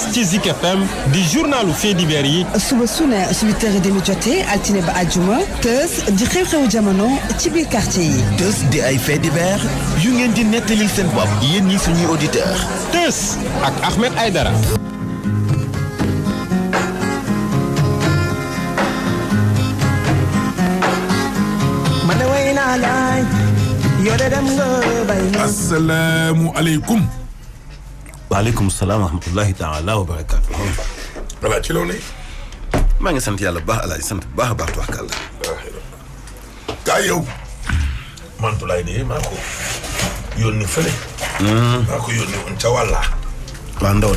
Teuss ci Zik FM di journalu faits divers yi. suba su ne 8h30 jotee altine ba àjjuma Teuss di xew-xewu jamono ci biir quartier yi. Teuss di ay faits divers yu ngeen di nettalil seen bopp yéen ñi suñuy auditeur. Teuss ak Ahmed Aidara. Assalaamu aleykum. waaleykum salaam wa rahmatullahi taala wa barakaatu. voilà ci loolu. maa ngi sant yàlla bu baax Alaaji sant bu baax a baax tubaarkàlla. kaa yow. Mantulaay de maa ko yónni fële. maa ko yónni woon ca wàlla. waaw ndaw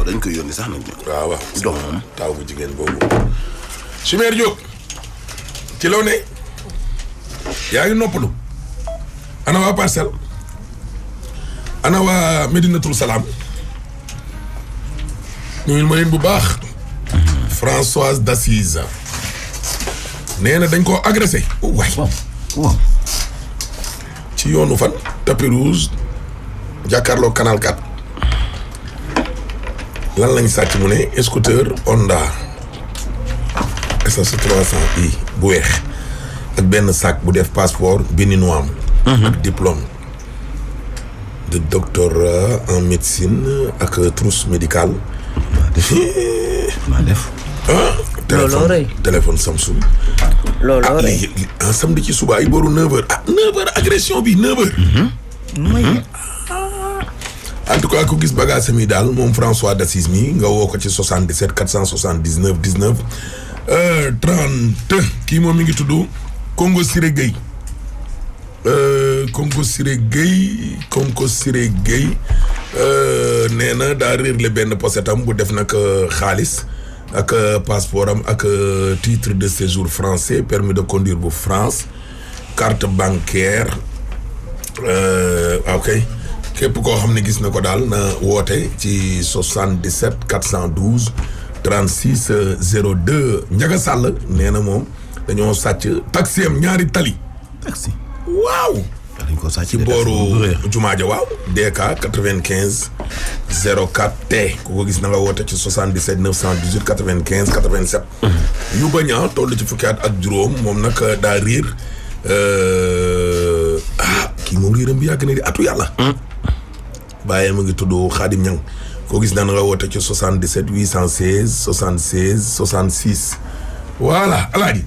dañ koy yónni sax nag. waaw waaw doomam taw bu jigéen boobu. Chimère Diop. ci loo ne. yaa ngi noppalu. ana waa Parcelles. ana waa Médinatoul Salaam. nuyul ma leen bu baax. Françoise d'Assise. nee na dañ koo agressé. waay waaw. ci yoonu fan. tapis rouge. jàkkaarloo canal 4. lan lañ sàcc mu ne scooter Honda. essence 300i bu weex. ak benn sac bu def passeport béninois am. ak diplôme de doctorat en médecine ak trousse médicale. maa def. looloo rëy téléphone Samsung. looloo rëy léegi samedi ci suba ay booru 9h 9h agression bi 9h. en tout cas ku gis bagage mi daal moom François d'Assise mi nga woo ko ci 77 479 19 30 kii moom mi ngi tudd Congo Siré Gueye. Congo Siré Gueye nee na daa réerle benn posetam bu def nag xaalis ak passeport am ak titre de séjour français permis de conduire bu France carte bancaire ok képp koo xam ne gis na ko daal na woote ci 77 412 36 02 Ndiaga Sall nee na moom dañoo sàcc taxi am ñaari tali. taxi. waaw. dañ ko sàcc ci booru Jumaaja waaw. DK 95 04 T. ku ko gis na nga woote ci 77 918 95 87. yu bañaa toll ci fukki at ak juróom moom nag daa riir kii moom riiram bi yàgg na di atu yàlla. bàyyee mu ngi tudd Xaadim Ñang koo gis na nga woote ci 77 816 76 66. voilà alaaji.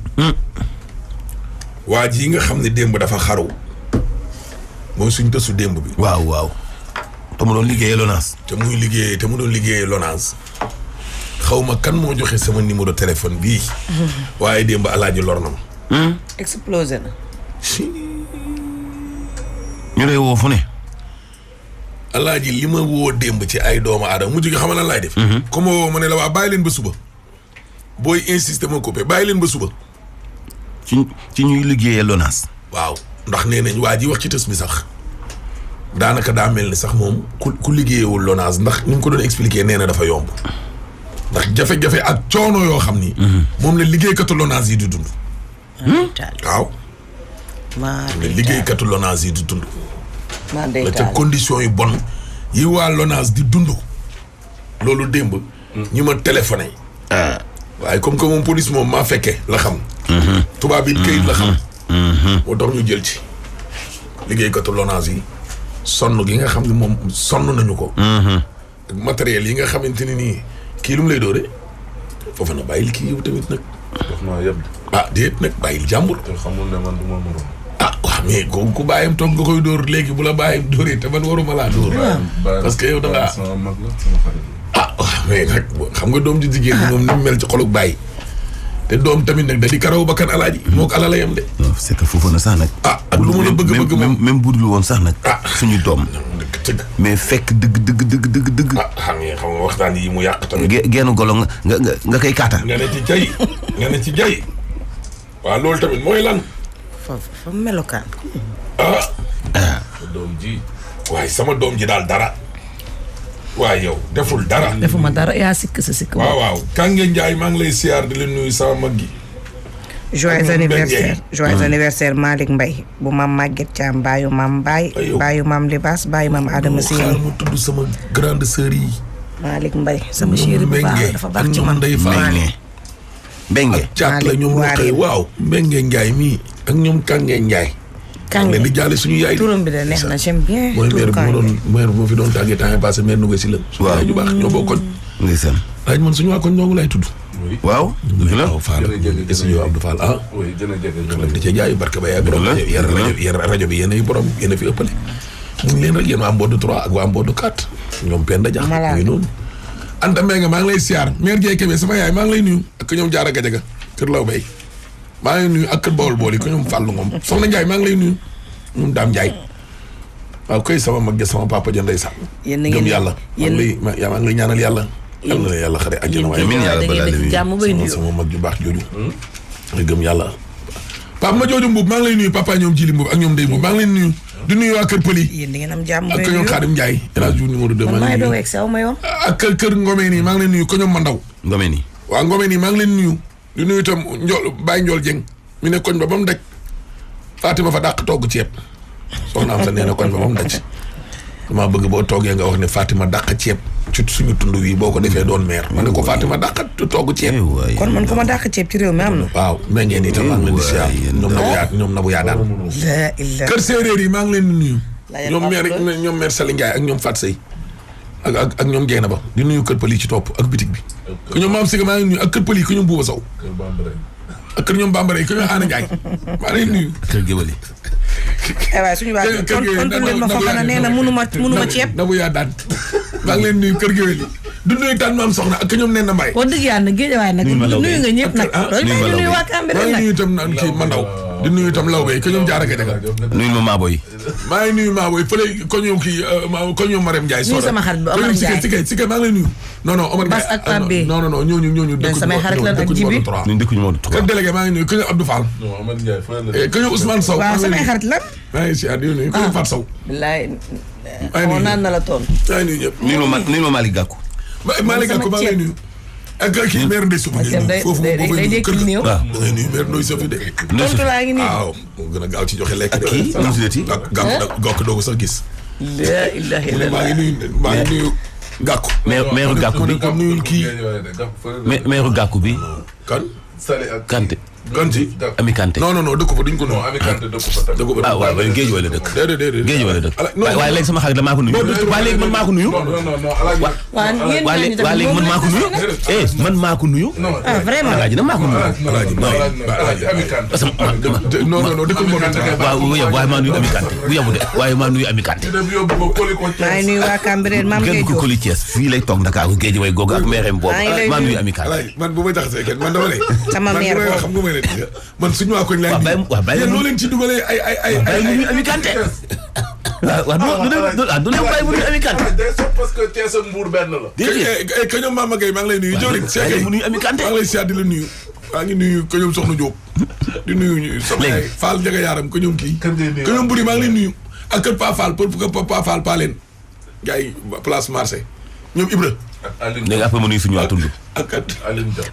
waa ji nga xam ne démb dafa xaru mooy suñ tësu démb bi. waaw. te mu doon liggéeyee Lonase. te mu doon liggéeyee Lonase. xaw ma kan moo joxe sama numéro téléphone bii. waaye démb alaaji lor na ma. explosé na. ñu lay woo fu ne. alaaji li ma woo démb ci ay doomu aadama mujj gi xam nga lan laay def. comme woo ma ne la waa bàyyi leen ba suba. booy insister ma coupé bàyyi leen ba suba. ci ñuy liggéeyee Lonase. waaw ndax nee nañ waa ji wax ci tës bi sax daanaka daa mel ni sax moom ku liggéeyewul Lonase ndax ni mu ko doon expliquer nee na dafa yomb ndax jafe-jafe ak coono yoo xam ni. moom la liggéeykatu Lonase yi di dund. waaw. la liggéeykatu Lonase yi di dund. la ca condition yu bon yi waa Lonase di dund. loolu démb. ñi ma téléphoné. waaye comme que moom police moom maa fekke la xam. tubaab yi këyit la xam. moo tax ñu jël ci liggéeykatu Lonase yi sonn gi nga xam ne moom sonn nañu ko. ak matériel yi nga xamante ne nii kii lu mu lay doore foofu na bàyyil kii yow tamit nag. daf maa yeb. déet nag bàyyil jàmbur. te xamul ne man du ma morom. waaw mais ku bàyyam toog nga koy dóor léegi bu la bàyyam dóoree te man waruma laa dóor. parce que yow da ngaa sama mag la sama xarit. waaw mais nag xam nga doom ji jigéen bi moom ni mu mel ci xoluk bàyyi. te doom tamit nag da di karaw bakkan alaaji moo ko alala yam de. c'est que foofu na sax nag. ak lu mën a bëgg moom même bu dul woon sax nag. suñu doom. dëgg mais fekk dëgg. xam nga waxtaan yi mu yàq tamit. genn golo nga koy kaata. nga ne ci jay. waaw loolu tamit mooy lan. fa melokaan. doom ji. waaye sama doom ji daal dara. waaye yow deful dara. defuma dara yaa sikk sa sikk. waaw Kange Ndiaye maa ngi lay siyaar di leen nuyu sama mag gi. joyeux anniversaire Malick Mbaye bu maam Maguette Thiam baayu maam Baye. baayu maam Libaas baayu maam Adama Seyni. xaaral ma tudd sama grande sœur yi. Malick Mbaye sama chéri bu baax dafa baax ci man. Mbenge caat la ñoom waxee waaw Mbenge Ndiaye mii ak ñoom Kange Ndiaye. Kange di jaale suñu yaay. turam bi de neex na j'aime bien. mooy maire bu ma fi doon tàggee temps yi passé maire nu si la. waaw suñu baax ñoo bokkoon. ndeysaan. laaj man suñu waa koñ ñoo ngi lay tudd. waaw. dëgg la waaw Fall Esio Abdou Fall ah. oui gën a jege. xelam di ca jaay barke ba yaay borom. yéen rajo bi yéen ay borom yéen a fi ëppale. mu ngi leen rek yéen waa Mbodj 3 ak waa Mbodj 4. ñoom Penda Dia. mu ngi noonu. Anta Mbengue maa ngi lay siyaar maire Dieye Kébé sama yaay maa ngi lay nuyu ak ñoom Diarra Gadiaga kër Law Bay maa ngi nuyu ak kër Bawol Bool yi ko ñoom Fallou Ngom soxna Ndiaye maa ngi lay nuyu ñoom Dame Ndiaye waaw koy sama mag ja sama papa ja ndeysaan gëm yàlla maa ngi lay ñaanal yàlla yal na la yàlla xare àjjana waaye amiin yàlla balaa la sama mag ju baax jooju nga gëm yàlla papa ma jooju Mbuub maa ngi lay nuyu papa ñoom Jili Mbuub ak ñoom Ndey Mbuub maa ngi lay nuyu di nuyu waa kër Pëli yéen di ngeen am jàmm ak ñoom Xaadim Ndiaye El Hadj numéro 2 maa ngi lay nuyu ak kër Ngomeen yi maa ngi leen nuyu ko ñoom Mandaw Ngomeen yi waaw Ngomeen yi maa ngi leen nuyu di nuyu itam Njool Baye Njool Jeng mi ne koñ ba mu daj Fatima fa dàq togg ceeb soxna am sa nee na koñ ba mu daj dama bëgg boo toogee nga wax ne Fatima dàq ceeb ci suñu tund wi boo ko defee doon maire ma ne ko Fatima dàq togg ceeb kon man ku ma dàq ceeb ci réew mi am na waaw mais ngeen itam maa ngi leen di siyaar ñoom nabu yaa daan kër séeréer yi maa ngi leen di nuyu ñoom maire Sali Ndiaye ak ñoom Fat Sey ak ñoom Jeena ba di nuyu kër Pëli ci topp ak bitig bi ku ñoom maam Siga maa ngi nuyu ak kër Pëli ku ñoom Buuba Sow ak kër ñoom Bambara yi ku ñoom Aana Ndiaye maa ngi nuyu kër Géwali waaye suñu waa kon leen ma fa xanaa nee na munuma ceeb nabu yaa daan maa ngi leen nuyu kër Géwali du nuyu tan maam soxna ak ñoom nen na mbay wax dëgg yàlla géej waaye nag nuyu nga ñëpp nag loolu nuyu waa Cambérène maa ngi nuyu itam kii Mandaw di nuyu itam Lawbe ko ñoom Diarra Gadiaga nuyu ma Maaboy maa ngi nuyu Maaboy fële ko ñoom kii ko ñoom Marème Ndiaye nuyu sama xarit bi Omar Ndiaye si kay maa ngi lay nuyu non Omar Bass ak Pape non ñooñu dëkk samay xarit la ak Jibi ñu dëkk ñu Modou kër délégué maa ngi nuyu ko ñoom Abdou Fall ko ñoom Ousmane Sow waaw samay xarit la maa ngi si di nuyu ko ñoom Fat Sow bilaay moo naan na la toon maa ngi nuyu ñëpp nuyu ma Malick Gakou Malick Gakou maa ngi lay nuyu ak kii maire Ndeye Sow foofu day dékki néew da ngay nuyu maire Ndeye Sow de tontu laa ngi nii waaw moo gën a gaaw ci joxe lekk de kii nu mu tuddati gokk doo ko sax gis la ilaha illallah maa ngi nuyu Gakou maire Gakou bi nuyul kii maire Gakou bi kan Kanté Kanté Ami Kanté non dëkk fa duñ ko nuyu Ami Kanté dëkk fa ah waaw géej wala dëkk déedéet géej wala dëkk waaye léegi sama xarit la maa ko nuyu waaye léegi man maa ko nuyu waaye léegi man maa ko nuyu man maa ko nuyu vraiment alaaji nag maa ko nuyu Ami Kanté parce que non dëkk waaw yow waaye maa nuyu Ami Kanté bu yabu de waaye maa nuyu Ami Kanté maa ngi nuyu waa Cambérène maam kenn ko koli Thiès fii lay toog Dakar géej way googu ak meereem boobu maa nuyu Ami Kanté man bu ma jaxasee kenn man dama ne sama mère boobu xam nga may ne man suñu waa koñ laay nuyu loo leen ci dugalee ay mu nuyu Ami Kanté waaw du leen bàyyi mu nuyu Ami Kanté parce que Thiès ak Mbour benn la ka ñoom Mama Gueye maa ngi lay nuyu jëwriñ Seck mu nuyu Ami Kanté maa ngi lay siyaat di la nuyu maa ngi nuyu ko ñoom Soxna Diop di nuyu sama yaay Fall Njaga Yaaram ko ñoom kii ko ñoom Buri maa ngi lay nuyu ak kër Pa Fall pour que Pa Fall pa leen gars yi place marché ñoom Ibra léegi après ma nuyu suñu waa tund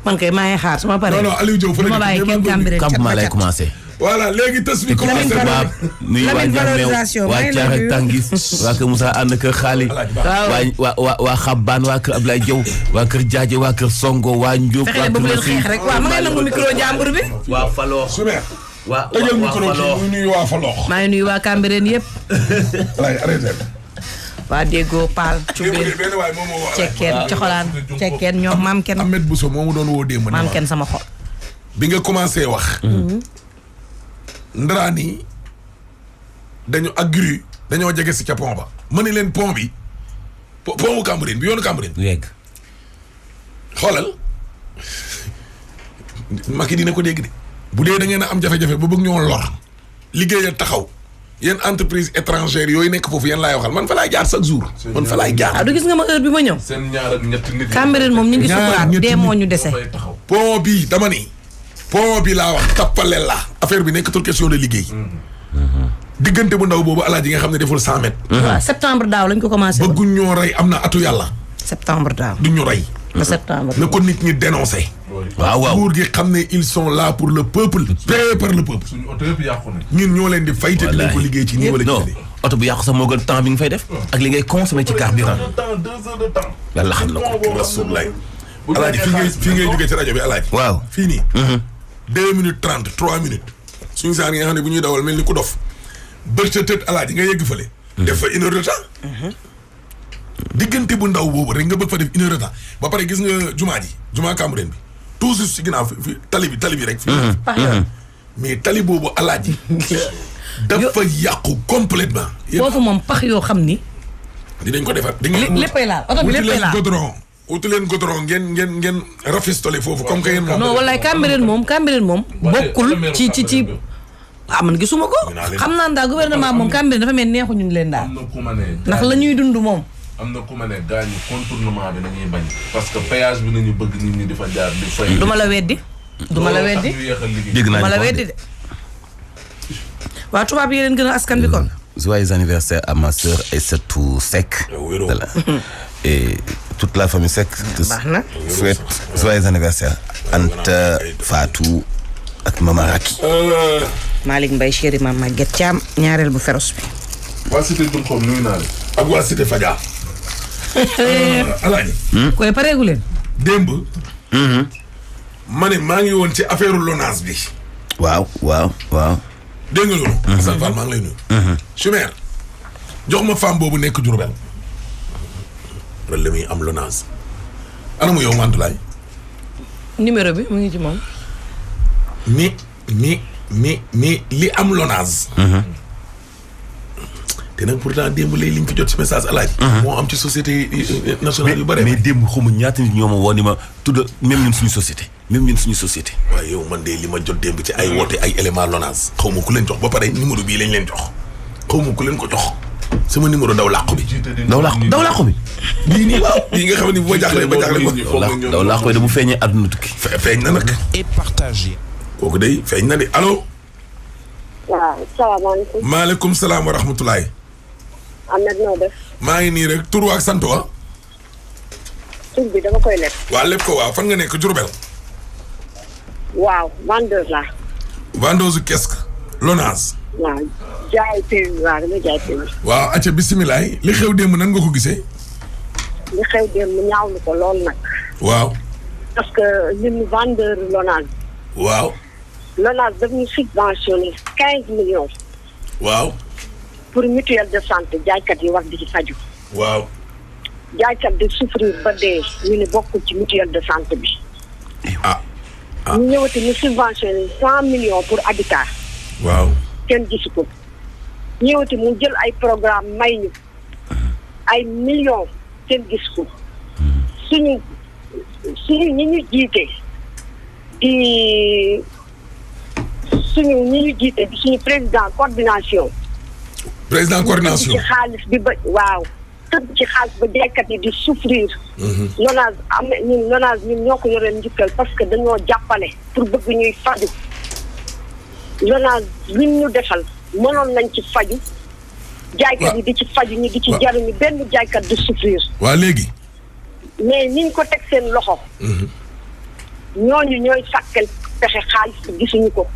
man kay maa ngi xaar su ma paree non Aliou Diop fa ma bàyyi kenn Cambérène campement lay commencé voilà léegi tës bi commencé waa nuyu waa Ndiarmeew waa Thiar ak Tangis waa kër Moussa ànd kër Xaali waa Xabbaan waa kër Ablaye Diaw waa kër Jaaje waa kër Songo waa Ndiop waa kër xeex rek waaw ma ngay nangu micro jàmbur bi waa Faloox Soumer waa tëjal micro bi nuyu waa Faloox maa ngi nuyu waa Cambérène yëpp arrêté waa déggoo Paal Cubé cekkeen coxolaan cekkeen ñoom maam kenn Ahmed Bousso moomu doon woo démb maam kenn sama xol bi nga commencé wax ndaraan yi dañu agri dañoo jege si ca pont ba ma ni leen pont bi pont wu Cambérène bi yoonu Cambérène du yegg xoolal Macky dina ko dégg de bu dee da ngeen a am jafe-jafe ba bëgg ñoo lor liggéeyal taxaw yéen entreprise étrangère yooyu nekk foofu yéen laay waxal man fa laay jaar chaque jour man fa laay jaar du gis nga ma heure bi ma ñëw seen ñaar ak ñetti nit Cambérène moom ñu ngi sukuraat dee moo ñu dese pont bi dama ni pont bi laa wax tappale la affaire bi nekkatul question de liggéey diggante bu ndaw boobu alaaji nga xam ne deful 100 mètres waaw septembre daaw lañ ko commencé bëgguñ ñoo rey am na atu yàlla septembre daaw duñ ñu rey ba septembre na ko nit ñi dénoncé waaw nguur gi xam ne ils sont là pour le peuple payés par le peuple suñu oto yëpp yàqu na ñun ñoo leen di fay te dinañ ko liggéey ci nii wala non oto bu yàqu sax moo gën temps bi nga fay def ak li ngay consommé ci carburant 2 heures de temps yàlla xam na ko. Rasulullah. Alaaji fii ngay jógee ci rajo bi Alaaji. waaw fii nii. 2 minutes 30 3 minutes. suñu saa yi nga xam ne bu ñuy dawal mel ni ku dof. bërta tët Alaaji nga yegg fële. def fa 1 heure de temps. diggante bu ndaw boobu rek nga bëgg fa def 1 heure de temps ba pare gis nga jumaa Cambérène bi toujours si ginnaaw fi tali bi rek. mais tali boobu Alaaji. dafa yàqu complètement. foofu moom pax yoo xam ni. dinañ ko defar léppay laal oto bi léppay laal wutu leen goudron ngeen rafistole foofu comme que yéen moom. non wallaay Cambérène moom bokkul ci man gisuma ko. xam naa daal gouvernement moom Cambérène dafa mel neexu ñu leen daal. ndax la ñuy dund moom. am na ku ma ne gars yi contournement bi nañuy bañ. parce que péage bi nañu bëgg nit ñi di fa jaar di fay. duma la weddi. dégg naa duma la weddi de. waa tubaab yi leen gën a askan bi kon. Joyeux anniversaire à ma sœur et surtout Seck. Voilà. Et toute la famille Seck. baax na. souhaite joyeux anniversaire. Anta Fatou ak Mama Raki. Malick Mbaye chéri Mame Maguette Thiam ñaareel bu féroce bi. waa cité Dunkoom nuyu naa leen. ak waa cité Fadia. Alaaji. koy pareegu leen. démb. ma ne maa ngi woon ci affaire LONASE bi. waaw. dégg nga loolu. Assane Fall maa ngi lay nuyu. Chimère jox ma femme boobu nekk Diourbel. wala muy am LONASE. ana mu yow Mantoulaye. numéro bi mu ngi ci moom. ni li am LONASE. te nag pourtant démb léegi li ñu fi jot ci message Alaaji. moo am ci société nationale yu bare. mais démb xaw ma ñaata nit ñoo ma woo ni ma tudd même ñun suñu société. waaye yow man de li ma jot démb ci ay woote ay élément LONASE xaw ma ku leen jox ba pare numéro bii lañ leen jox xaw ma ku leen ko jox sama numéro daw làqu bi. daw làqu bi. bii nii waaw bii nga xam ne bu ma jaaxlee ko. daw làqu bi da bu feeñee àdduna tukki. feeñ na nag. et partagé. kooku day feeñ na de allo. waaw salaamaaleykum. maaleykum salaam wa rahmatulahi. Ahmed noo def. maa ngi nii rek tur ak sant wa. tur bi dama koy leb. waa lépp ko waaw fan nga nekk Diourbel. waaw vendeuse la. vendeuse qu'est-ce LONASE. waaw jaay permis waaw dama jaay permis. waaw acca bisimilah li xew démb nan nga ko gisee. li xew démb ñaawlu ko lool nag. waaw. parce que ñun vendeur LONASE. waaw. LONASE daf ñu subventionné 15 millions. waaw. pour mutuelle de santé jaaykat yi war di ci faju. waaw. jaaykat di souffrir ba dee ñu ne bokkul ci mutuelle de santé bi. ñu ñëwati ñu subventionné 100 millions pour habitat. waaw. kenn gisu ko. ñëwati mu jël ay programme may ñu ay millions kenn gis ko. suñu ñi ñu jiite di suñu président coordination. président coordination ci xaalis bi ba waaw. tëdd ci xaalis ba jaaykat yi di souffrir. LONASE ñun ñoo ko yoreen njukkal parce que dañoo jàppale pour bëgg ñuy faju. LONASE liñ ñu defal mënoon nañ ci faju. jaaykat yi di ci faju ñu di ci jaruñu benn jaaykat di souffrir. waa léegi. mais niñ ko teg seen loxo. ñooñu ñooy sàkkal pexe xaalis bi gisuñu ko.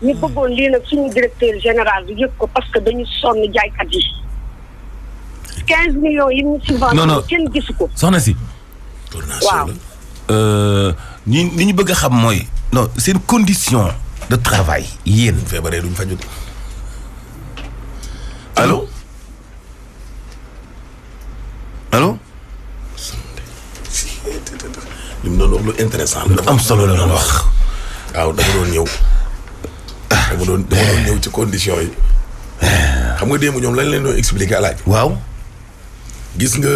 ñu bëggoon lii nag suñu directeur général bi yëg ko parce que dañu sonn jaaykat yi. 15 millions yi ñu subventionné kenn gisu ko. soxna si. waaw. li ñu bëgg a xam mooy. non seen condition de travail yéen. feebaree duñ faju allo. allo. li mu doon wax lu intéressant la. am solo la doon wax. waaw dama doon ñëw. dama doon ñëw ci condition yi. xam nga démb ñoom lañ leen doon expliquer alaaj. waaw. gis nga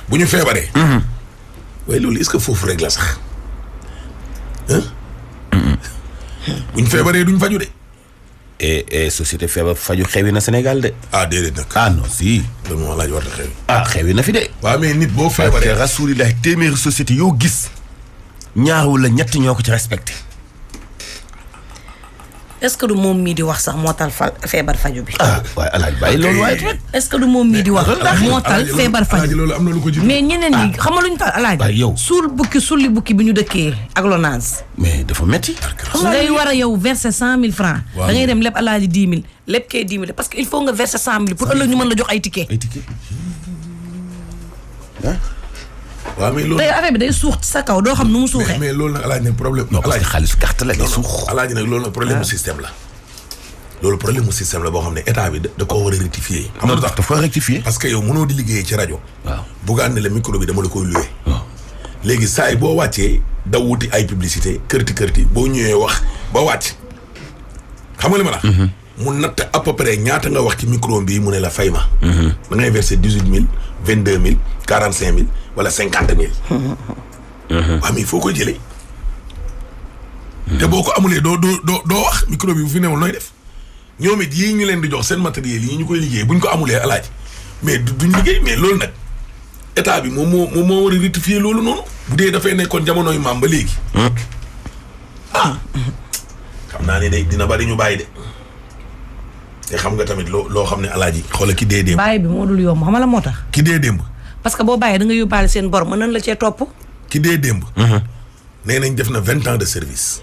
bu ñu feebaree. waaye loolu est-ce que foofu rek la sax. bu ñu feebaree duñ faju de. et société feebar faju xewi na Sénégal de. ah déedéet nag. ah non si. loolu moo laaj war a xewi. xewi na fi de. waaw mais nit boo feebaree. rasulilah téeméeri société yoo gis ñaar wala ñett ñoo ko ci respecté. est-ce que du moom mii di wax sax moo tal feebar faju bi. waaye alaaj bàyyi loolu waaye tamit. est-ce que du moom mii di wax moo tal feebar faju loolu am na lu ko jiitu. mais ñeneen ñi xamaluñu tal alaaj. yow sulli bukki bi ñu dëkkee ak LONASE. mais dafa metti. ngay war a yow verser 100 000 francs. da ngay dem lépp alaaji 10 000 lépp kay 10 000 parce que il faut nga verser 100 000 pour ëllëg ñu mën la jox ay ticket. waaw mais loolu. tey affaire bi day suux ci sa kaw doo xam nu mu suuxee. mais loolu nag alaaji nag problème. non parce que xaalis carte la day suux. alaaji nag loolu nag problème mu système la. loolu problème mu système la boo xam ne état bi da koo war a rectifier. xam nga dafa war a rectifier. parce que yow mënoo di liggéeyee ci rajo. waaw buggaan ne la micro bi dama la koy loué. waaw léegi saa yi boo wàccee daw wuti ay publicité kërti boo ñëwee wax ba wàcc xam nga li ma la. mu natt à peu près ñaata nga wax ci micro bi mu ne la fay ma. da ngay verser 18 000 22 000 45 000 wala 50 000. waaw mais foo koy jëlee. te boo ko amulee doo wax micro bi bu fi newul nooy def. ñoom it yii ñu leen di jox seen matériel yi ñu koy liggéey buñ ko amulee alaaji mais duñ liggéey mais loolu nag état bi moom moo war a rectifier loolu noonu. bu dee dafay nekkoon jamonoy maam ba léegi. xam naa ne day dina bari ñu bàyyi de. te xam nga tamit loo xam ne alaaji xoola ki dee démb. bàyyi bi moo dul yomb xam nga la moo tax. ki dee démb. parce que boo bàyyee da nga yóbbaale seen bor mën nañ la cee topp. ki dee démb. nee nañ def na 20 ans de service.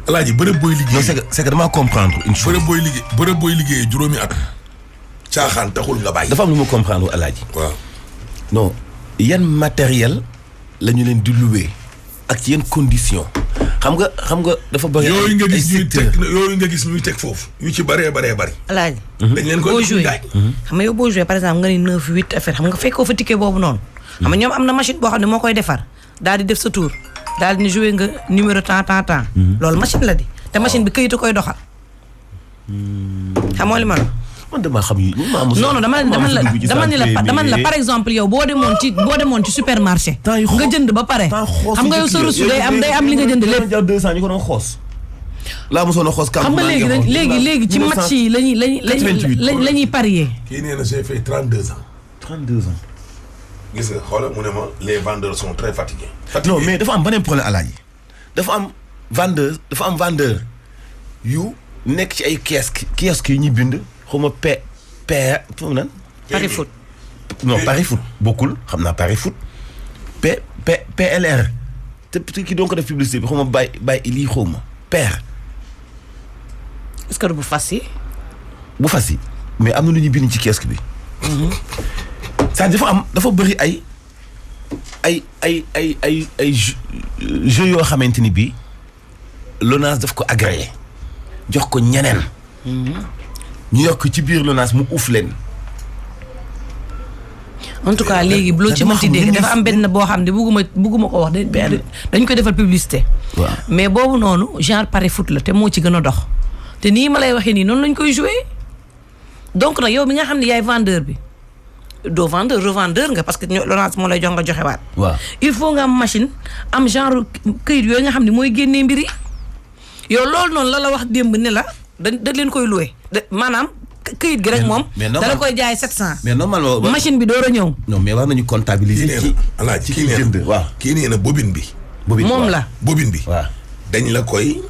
alaaji bërëb booy liggéey. non c'est que damaa comprendre une chose. bërëb booy liggéey juróomi at. caaxaan taxul nga bàyyi. dafa am lu ma comprendre alaaji. waaw. non yan matériel la ñu leen di louer ak ci yan condition xam nga dafa bëri. yooyu nga gis ñuy teg foofu. yu ci bëree bari. alaaji. dañ leen ko jaay. xam nga yow boo joué par exemple nga ni 9 8 affaire xam nga fekkoo fa ticket boobu noonu. xam nga ñoom am na machine boo xam ne moo koy defar daal di def sa tour daal di ne joué nga numéro temps. loolu machine la di te machine bi këyit a koy doxal. xamoo li ma la. man damaa xam yi non dama ne la par exemple yow boo demoon ci supermarché. nga jënd ba pare. xam nga yow sa reçu day am li nga jënd lépp. 200 ñu ko doon xoos. laa mosoon a xoos. xam nga léegi ci match yi lañuy parier. kii nee na j'ai fait 32 ans. 32 ans. gis nga xoolal mu ne ma les vendeurs sont très fatigués. non mais dafa am beneen problème alaaji. dafa am vendeur yu nekk ci ay kiosque yi ñuy bind. xaw ma foofu nan. pari foot. non pari foot bokkul xam naa pari foot. PLR. te ki doon ko def publicité bi xaw ma bàyyi lii xaw ma père. est-ce que bu fas yi. bu fas yi mais am na lu ñuy bind ci kiosque bi. c'est-à-dire dafa bëri ay jeux yoo xamante ni bii LONASE daf ko agréé jox ko ñeneen. ñu yokk ci biir LONASE mu uuf leen. en tout cas léegi bu loo ci mënti dégg dafa am benn boo xam ne bugguma ko wax dañ koy defal publicité. waaw mais boobu noonu genre pari foot la te moo ci gën a dox. te nii ma lay waxee nii noonu lañ koy joué donc nag yow mi nga xam ne yaay vendeur bi doo vendeur revendeur nga parce que LONASE moo lay jox nga joxe waat. waaw il faut nga am machine am genre këyit yooyu nga xam ne mooy génnee mbir yi yow loolu noonu la wax démb ne la da leen koy loué maanaam këyit gi rek moom. dala koy jaay 700. mais normalement machine bi door a ñëw. non mais war nañu comptabiliser. ci kii nee na waaw kii nee na bobine bi. moom la bobine bi. waaw dañ la koy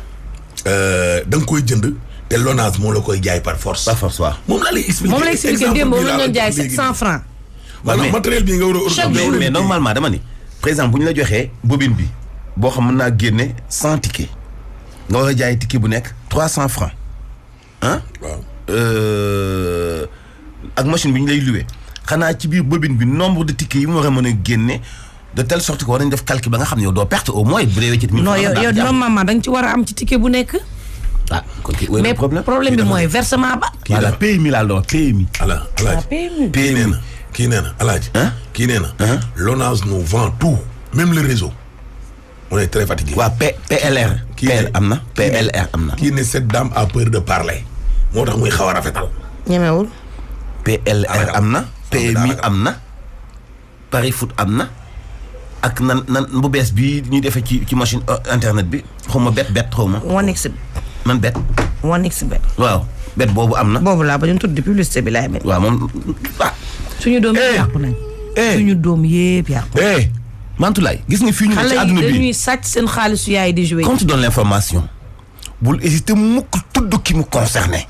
da nga koy jënd te LONASE moo la koy jaay par force. par force waaw. moom la lay expliqué. moom la expliqué démb moom la ñu doon jaay 700 francs. maanaam matériel bi nga war a. chaque jour mais normalement dama ni. par exemple bu ñu la joxee bobine bi boo xam mën naa génne 100 tickets nga war a jaay ticket bu nekk 300 francs ah. waaw. ak machine bi ñu lay loué xanaa ci biir bobine bi nombre de tickets yi mu war a mën a génne de telle sorte que war nañu def calcul ba nga xam ne yow doo perte au moins bu dee weccit. non yow normalement da nga ci war a am ci ticket bu nekk. ah kon kii wéy na problème mais problème bi mooy versement ba. voilà PMI laa doon PMI. alaaji kii nee na alaaji. kii nee na. LONASE nous vend tout même le réseau. on est très fatigué. waaw PLR. PL am na PLR am na. kii ne cette dame a peur de parler. moo tax muy xaw a rafetal. ñemewul. PLR am na. PMI am na. pari foot am na. ak nan bu bees bi ñuy defee ci machine internet bi xaw ma bet xaw ma. 1x. man bet. 1x bet. waaw bet boobu am na. boobu laa ba ñu tudd publicité bi laay bet. waaw moom ah. suñu doom yëpp yàqu nañ. suñu doom yëpp yàqu. Mantoulaye gis nga fii ñu ne ci àdduna bi xale yi dañuy sàcc seen xaalisu yaay di jouer. quand tu donnes l'information bul hésiter mukk tudd ki mu concerné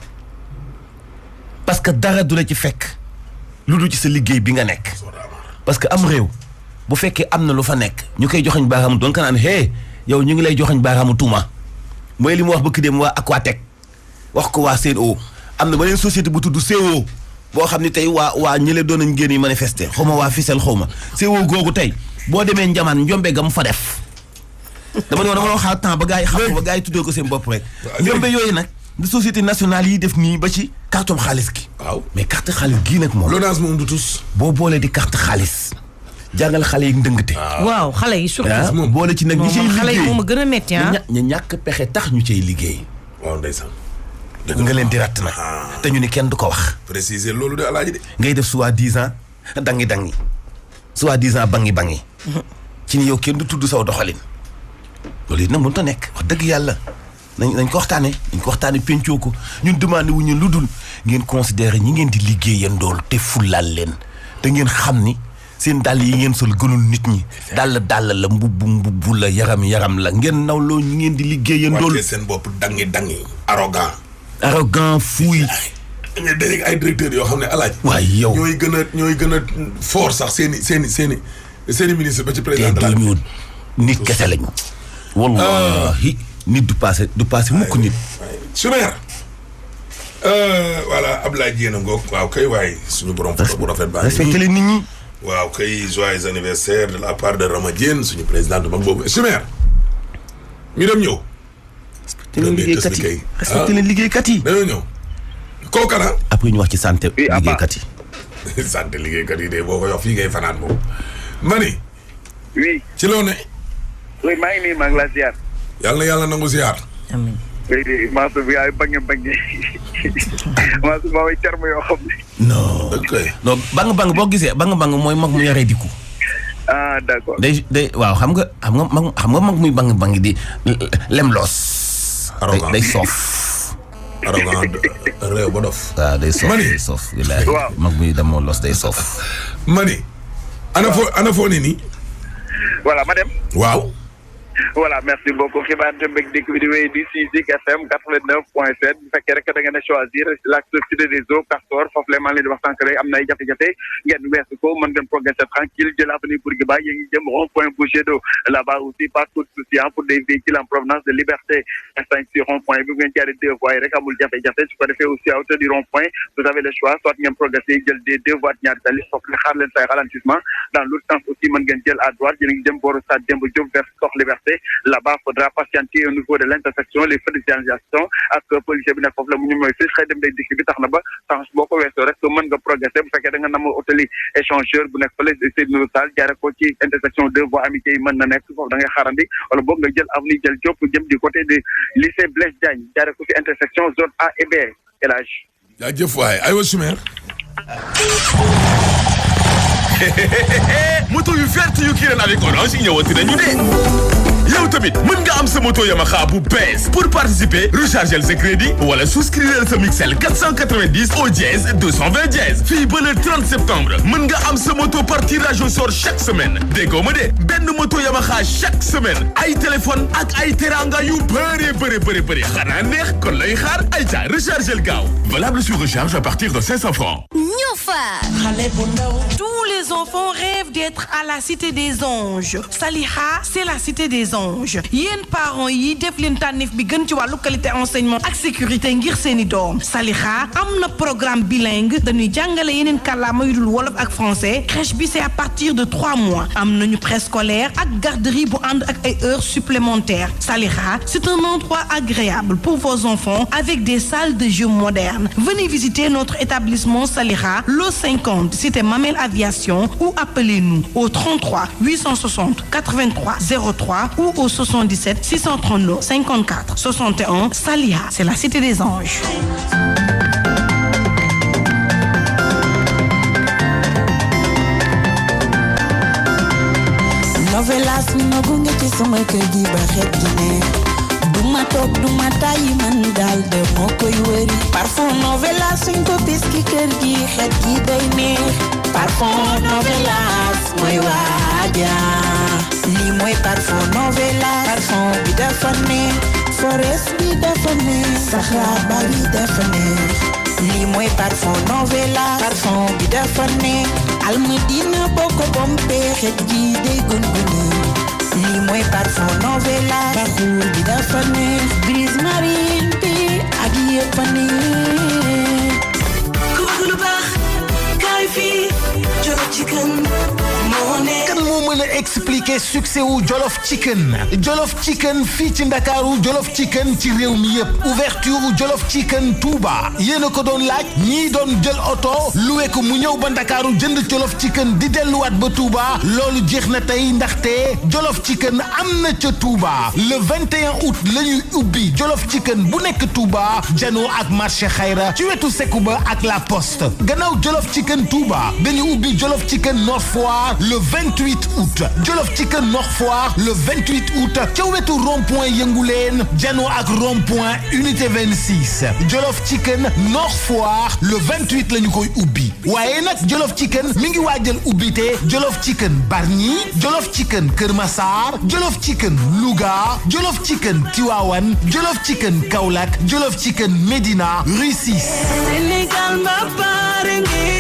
parce que dara du la ci fekk lu dul ci sa liggéey bi nga nekk parce que am réew bu fekkee am na lu fa nekk ñu koy joxañ baaraamu doon ka naan yow ñu ngi lay joxañ baaraamu tuuma mooy li mu wax bëgg dem waa Aquatec wax ko waa CNO am na beneen société bu tudd CO boo xam ne tey waa ñële doon nañ génn yi manifester xaw ma waa Fissel xaw ma CO googu tey boo demee njamaan njombe ga mu fa def dama xaar temps ba gars yi xam ko ba gars yi tuddee ko seen bopp rek njombe yooyu nag de société nationale yi def nii ba ci carte xaalis gi waaw mais carte xaalis gii nag moom l'ONAS moom du tus boo boolee di carte xaalis jàngal xale yi ndëngte waaw xale yi surtout moom boole ci nag ñi ciy liggéey xale yi moom a gën a métti ñu ñàkk pexe tax ñu ciy liggéey waaw ndeysaan nga leen di ratt nag te ñu ni kenn du ko wax préciser loolu de alaaji de ngay def soi-disant dangi soi-disant bangi ci ni yow kenn du tudd saw doxalin loolu it nag mënut a nekk wax dëgg yàlla nañ ko waxtaane pencoo ko ñun demandé wu ñu lu dul ngeen considérer ñi ngeen di liggéeyandool te fullaal leen te ngeen xam ni seen dàll yi ngeen sol gënul nit ñi dàll la mbubbu la yaram la ngeen nawloo ñi ngeen di liggéeyandool wàccee seen bopp dangi arrogant fuuy nga dégg ay directeurs yoo xam ne alaaj waaye yow ñooy gën a fort sax seeni ministre ba ci président de la République nit kese lañu wallahi nit du passé mukk nit Choumer voilà Abdoulaye Diène ngoog waaw kay waaye suñu borom photo bu rafet baa respecté leen nit ñi waaw kay joyeux anniversaire de la part de Rama Diène suñu président de mag boobu Choumer ñu dem ñëw respecté leen liggéeykat yi dañoo ñëw kookana après ñu wax ci santé liggéeykat yi santé liggéeykat yi de boo ko yox fii ngay fanaan moom mani oui ci loo ne oui maa ngi nii maa ngi la ziar yàlla nangu ziar amiin léegi Mansour bi ay bange Mansour maa way terme yoo xam ne non bang boo gisee bang mooy mag mu yaree diku d'accord day waaw xam nga mag muy bang di lem loos day soof arrogant réew ba dof waaw day soof wallaahi mag muy demoo loos day soof mani ana foo ni nii voilà ma dem waaw voilà merci beaucoup xibaar te mbég dikk bi di wéy di si Zik FM 89.7 bu fekkee rek da ngeen a choisir la cité des eaux Castor foofu la maa ngi leen di wax sànq rek am na ay jafe-jafe ngeen weesu ko mën ngeen progresser tranquille jël avenue Bourguiba yéen ngi jëm rond-point Boucher d'eau là-bas aussi pas trop de souci pour des véhicules en provenance de Liberté instant si rond-point bi bu ngeen jaaree deux voies rek amul jafe-jafe su ko defee aussi à hauteur du rond-point vous avez le choix soit ngeen progresser jël des deux voies ñaari tali foofu la xaar leen say ralentissement dans l'autre sens aussi mën ngeen jël à droite yéen ngi jëm booru stade Demba Diop vers Sox Liberté là-bas faudra patienter au niveau de l'intersection les feux de signalisation ak policier bi nekk foofu la mu ñu mooy fii xëy dem day dikk bi tax na ba sax boo ko weesoo rek mën nga progresser bu fekkee da nga nam hôtel échangeur bu nekk fële Seydou Sall jaare ko ci intersection deux voies amitié yi mën na nekk foofu da ngay xaarandi wala boog nga jël avenue Jël Diop jëm du côté de lycée Blaise Diagne jaare ko ci intersection zone A et B élage jaajëf waay aywa Choumer moto yu verte yu Kirène avec Orange yi ñëwati nañu de yow tamit mën nga am sa moto Yamaha bu bees pour participer recharger sa crédit wala souscrire sa Mixel 490 au dièse 220 dièse fii ba le 30 septembre mën nga am sa moto par tirage au sort chaque semaine déggoo ma de benn moto Yamaha chaque semaine ay téléphone ak ay teranga yu bëri xanaa neex kon lay xaar ay ca recharger gaaw valable sur recharge à partir de 500 francs. Tous les enfants rêvent d'être à la cité des anges. Saliha, c'est la cité des anges. Yéen parents yi def leen tànneef bi gën ci wàllu qualité enseignement ak sécurité ngir seeni doom. Saliha am na programme bilingue dañuy jàngale yeneen kàllaama yu dul wolof ak français. Crèche bi c'est à partir de 3 mois. Am nañu préscolaire ak garderie bu ànd ak ay heures supplémentaires. Saliha, c'est un endroit agréable pour vos enfants avec des salles de jeux modernes. Venez visiter notre établissement Saliha, Lot 50, cité Mamel Aviation ou appelez-nous au 33 860 83 03 ou au 77 639 54 61. Saliha, c'est la cité des anges. Novelas ma gunge ci sama kër gi ba xet gi ne duma toog duma tàyyi man daal de moo koy wëri parfum Novelas suñ ko bis ki kër gi xet gi day neex parfum Novelas mooy waaja lii mooy parfum Novelas parfum bi dafa neex forest bi dafa neex saxaaba bi dafa neex lii mooy parfum Novelas parfum bi dafa neex almadina boo ko bombee xet gi day gunguni lii mooy parfum Novelas parfum bi dafa neex brise marine bi ak yëpp a neex. ku bëgg lu baax kan moo mën a expliquer succès wu Jollof Chicken Jollof Chicken fii ci Ndakaaru Jollof Chicken ci réew mi yëpp ouverture u Jollof Chicken Touba yéen a ko doon laaj ñii doon jël oto luwe ko mu ñëw ba Ndakaaru jënd Jollof Chicken di delluwaat ba Touba loolu jeex na tey ndaxte Jollof Chicken am na ca Touba le 21 août la ñuy ubbi Jollof Chicken bu nekk Touba janoo ak marché Xayra ci wetu Sekuba ak La Poste gannaaw Jollof Chicken Touba dañu ubbi Jollof Chicken Nord Foire le 28 août Jollof Chicken Nord Foire le 28 août ca wetu rond-point Yënguleen janoo ak rond-point unité 26 Jollof Chicken Nord Foire le 28 la ñu koy ubbi waaye nag Jollof Chicken mi ngi waajal ubbite Jollof Chicken Bargny Jollof Chicken Kër Massar Jollof Chicken Louga Jollof Chicken Tivaouane Jollof Chicken Kaolack Jollof Chicken Médina Rue 6